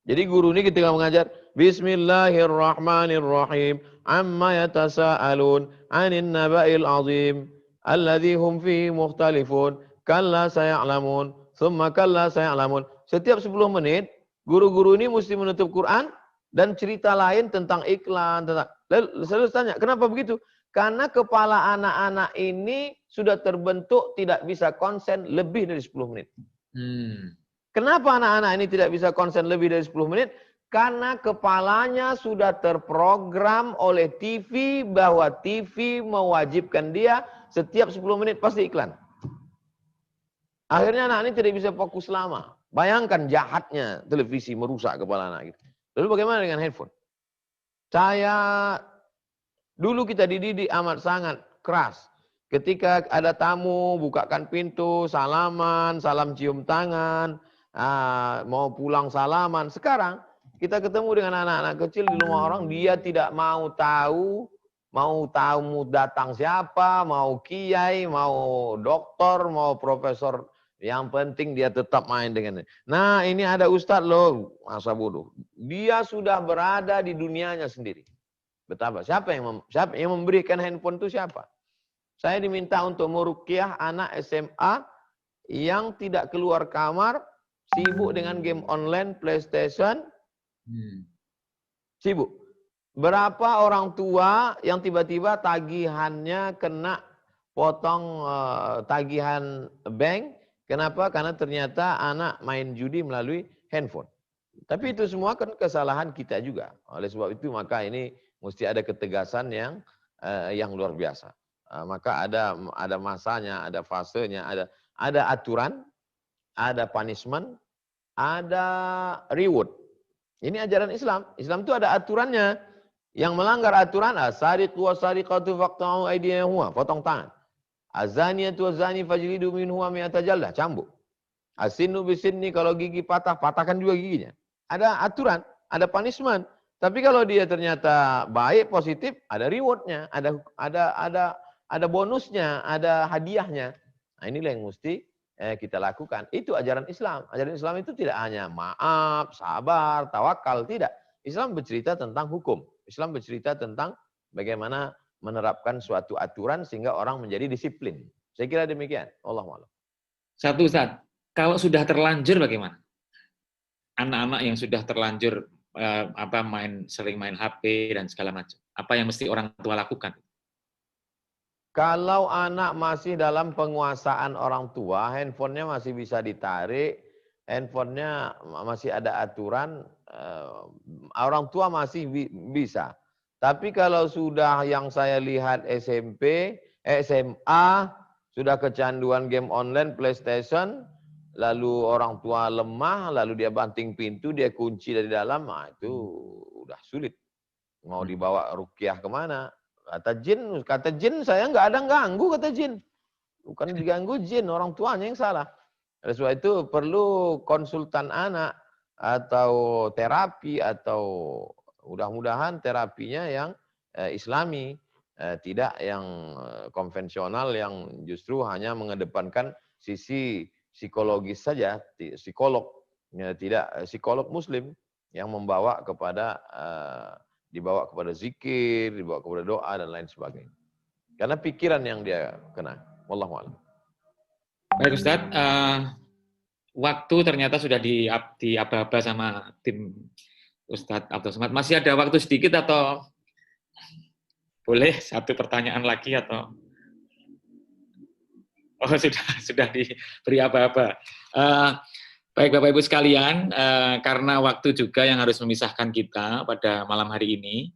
Jadi guru ini ketika mengajar, Bismillahirrahmanirrahim, amma yatasa'alun, 'anil naba'il 'azim, alladzi hum fihi mukhtalifun, kalla saya'lamun, thumma kalla saya'lamun. Setiap 10 menit, guru-guru ini mesti menutup Quran dan cerita lain tentang iklan, lalu saya tanya, kenapa begitu? Karena kepala anak-anak ini sudah terbentuk tidak bisa konsen lebih dari 10 menit. Kenapa anak-anak ini tidak bisa konsen lebih dari 10 menit? Karena kepalanya sudah terprogram oleh TV bahwa TV mewajibkan dia setiap 10 menit pasti iklan. Akhirnya anak ini tidak bisa fokus lama. Bayangkan jahatnya televisi merusak kepala anak kita. Lalu bagaimana dengan handphone? Dulu kita dididik amat sangat keras. Ketika ada tamu, bukakan pintu, salaman, salam cium tangan, mau pulang salaman. Sekarang kita ketemu dengan anak-anak kecil di rumah orang, dia tidak mau tahu datang siapa, mau kiai, mau dokter, mau profesor. Yang penting dia tetap main dengan ini. Nah, ini ada ustadz loh, masa bodoh. Dia sudah berada di dunianya sendiri. Betapa? Siapa yang memberikan handphone itu siapa? Saya diminta untuk meruqyah anak SMA yang tidak keluar kamar, sibuk dengan game online, PlayStation. Sibuk. Berapa orang tua yang tiba-tiba tagihannya kena potong tagihan bank. Kenapa? Karena ternyata anak main judi melalui handphone. Tapi itu semua kan kesalahan kita juga. Oleh sebab itu maka ini mesti ada ketegasan yang luar biasa. Maka ada masanya, ada fasenya, ada aturan, ada punishment, ada reward. Ini ajaran Islam. Islam itu ada aturannya. Yang melanggar aturan, as-sariqu was-sariqatu faqta'u aydiyahuma, potong tangan. Az-zaniyatu waz-zani fajlidu minhuma mi'ata jaldah, cambuk. As-sinnu bisinni, kalau gigi patah, patahkan juga giginya. Ada aturan, ada punishment. Tapi kalau dia ternyata baik, positif, ada rewardnya, ada bonusnya, ada hadiahnya. Nah, inilah yang mesti kita lakukan. Itu ajaran Islam. Ajaran Islam itu tidak hanya maaf, sabar, tawakal, tidak. Islam bercerita tentang hukum. Islam bercerita tentang bagaimana menerapkan suatu aturan sehingga orang menjadi disiplin. Saya kira demikian. Wallahu a'lam. Satu, Ustaz, kalau sudah terlanjur bagaimana? Anak-anak yang sudah terlanjur sering main HP dan segala macam. Apa yang mesti orang tua lakukan? Kalau anak masih dalam penguasaan orang tua, handphonenya masih bisa ditarik, handphonenya masih ada aturan, orang tua masih bisa. Tapi kalau sudah yang saya lihat SMP, SMA, sudah kecanduan game online, PlayStation, lalu orang tua lemah, lalu dia banting pintu, dia kunci dari dalam, nah itu udah sulit. Mau dibawa ruqyah kemana? Kata jin saya nggak ada ganggu, kata jin. Bukan diganggu jin, orang tuanya yang salah. Oleh sebab itu perlu konsultan anak atau terapi, atau mudah-mudahan terapinya yang Islami, tidak yang konvensional yang justru hanya mengedepankan sisi psikologis saja, psikolog, tidak psikolog Muslim yang dibawa kepada zikir, dibawa kepada doa dan lain sebagainya. Karena pikiran yang dia kena. Wallahu a'lam. Baik Ustaz, waktu ternyata sudah diaba-aba sama tim Ustadz Abdul Somad. Masih ada waktu sedikit atau boleh satu pertanyaan lagi atau? Oh, sudah diberi apa-apa. Baik Bapak Ibu sekalian, karena waktu juga yang harus memisahkan kita pada malam hari ini,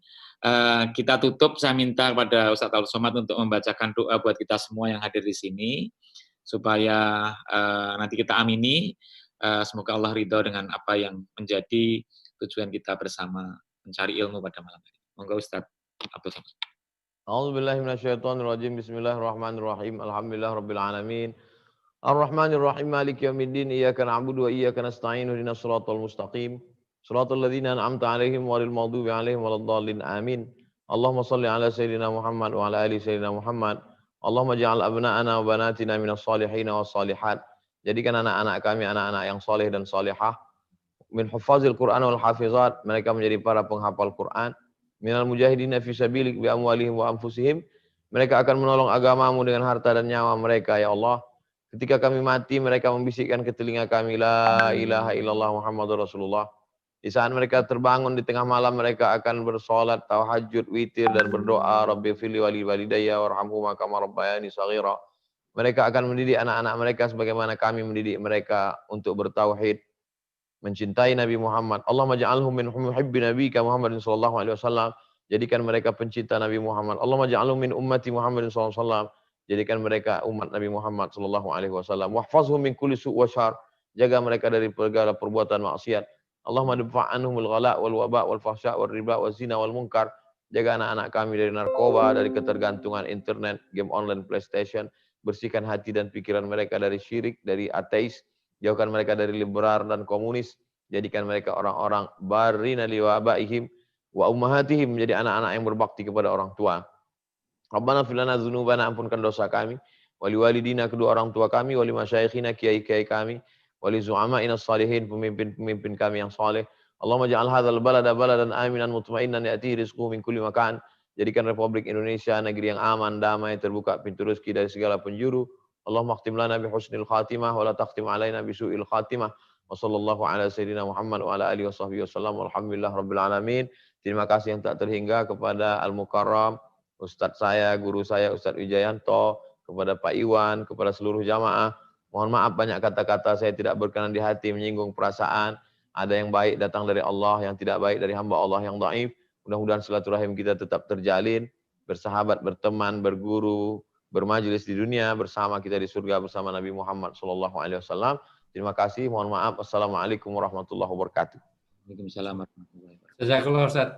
kita tutup. Saya minta kepada Ustadz Abdul Somad untuk membacakan doa buat kita semua yang hadir di sini, supaya nanti kita amini. Semoga Allah ridho dengan apa yang menjadi tujuan kita bersama mencari ilmu pada malam hari. Monggo Ustadz Abdul Somad. A'udzubillahi minasyaitonirrajim. Bismillahirrahmanirrahim. Alhamdulillahirabbil alamin. Ar-Rahmanir-Rahim. Maliki yaumiddin. Iyyaka na'budu wa iyyaka nasta'in. Ihdinas shiratal mustaqim. Shiratal ladzina an'amta 'alaihim ghairil maghdubi 'alaihim waladdallin. Amin. Allahumma shalli 'ala sayyidina Muhammad wa 'ala ali sayyidina Muhammad. Allahumma ja'al abna'ana wa banatina minas shalihin was shalihat. Jadikan anak-anak kami anak-anak yang saleh dan salihah. Min huffazil Qur'an wal hafizat. Mereka menjadi para penghafal Quran. Minal mujahidina fi sabilik bi amwalihim wa anfusihim. Mereka akan menolong agamamu dengan harta dan nyawa mereka, ya Allah. Ketika kami mati, mereka membisikkan ke telinga kami, la ilaha illallah Muhammadur Rasulullah. Di saat mereka terbangun di tengah malam, mereka akan bersolat, tahajud, witir, dan berdoa, Rabbi fili wali walidayya warhamhuma kama rabbayani shaghira. Mereka akan mendidik anak-anak mereka sebagaimana kami mendidik mereka untuk bertauhid, mencintai Nabi Muhammad. Allahumma ja'alhum min muhibbi nabiyika Muhammadin sallallahu alaihi wasallam. Jadikan mereka pencinta Nabi Muhammad. Allahumma ja'alhum min ummati Muhammadin sallallahu alaihi wasallam. Jadikan mereka umat Nabi Muhammad sallallahu alaihi wasallam. Wahfazhum min kulli su' wa syarr. Jaga mereka dari segala perbuatan maksiat. Allahumma dfa' anhumul ghala wal waba wal fahsya wal riba wal zina wal munkar. Jaga anak-anak kami dari narkoba, dari ketergantungan internet, game online, PlayStation. Bersihkan hati dan pikiran mereka dari syirik, dari ateis. Jauhkan mereka dari liberal dan komunis. Jadikan mereka orang-orang barina liwabaihim wa ummahatihim, menjadi anak-anak yang berbakti kepada orang tua. Rabbana fil lana dzunubana, ampunkan dosa kami, wali walidina, kedua orang tua kami, wali masyayikhina, kiai-kiai kami, wali zu'ama'ina shalihin, pemimpin-pemimpin kami yang saleh. Allahumma ja'al hadzal balada baladan aminan mutmainnan ya'tihi rizquhu min kulli makan. Jadikan Republik Indonesia negeri yang aman, damai, terbuka pintu rezeki dari segala penjuru. Allahumma khtim lana bi husnil khatimah wa la takhtim alaina bi su'il khatimah. Wa sallallahu ala sayyidina Muhammad wa ala alihi washabbihi wasallam. Walhamdulillah rabbil alamin. Terima kasih yang tak terhingga kepada Al-Mukarram, Ustadz saya, guru saya, Ustadz Wijayanto, kepada Pak Iwan, kepada seluruh jamaah. Mohon maaf banyak kata-kata saya tidak berkenan di hati, menyinggung perasaan. Ada yang baik datang dari Allah, yang tidak baik dari hamba Allah yang dhaif. Mudah-mudahan silaturahim kita tetap terjalin, bersahabat, berteman, berguru, bermajelis di dunia, bersama kita di surga bersama Nabi Muhammad SAW. Terima kasih, mohon maaf. Assalamualaikum warahmatullahi wabarakatuh. Waalaikumsalam warahmatullahi wabarakatuh. Jazakallah Ustaz.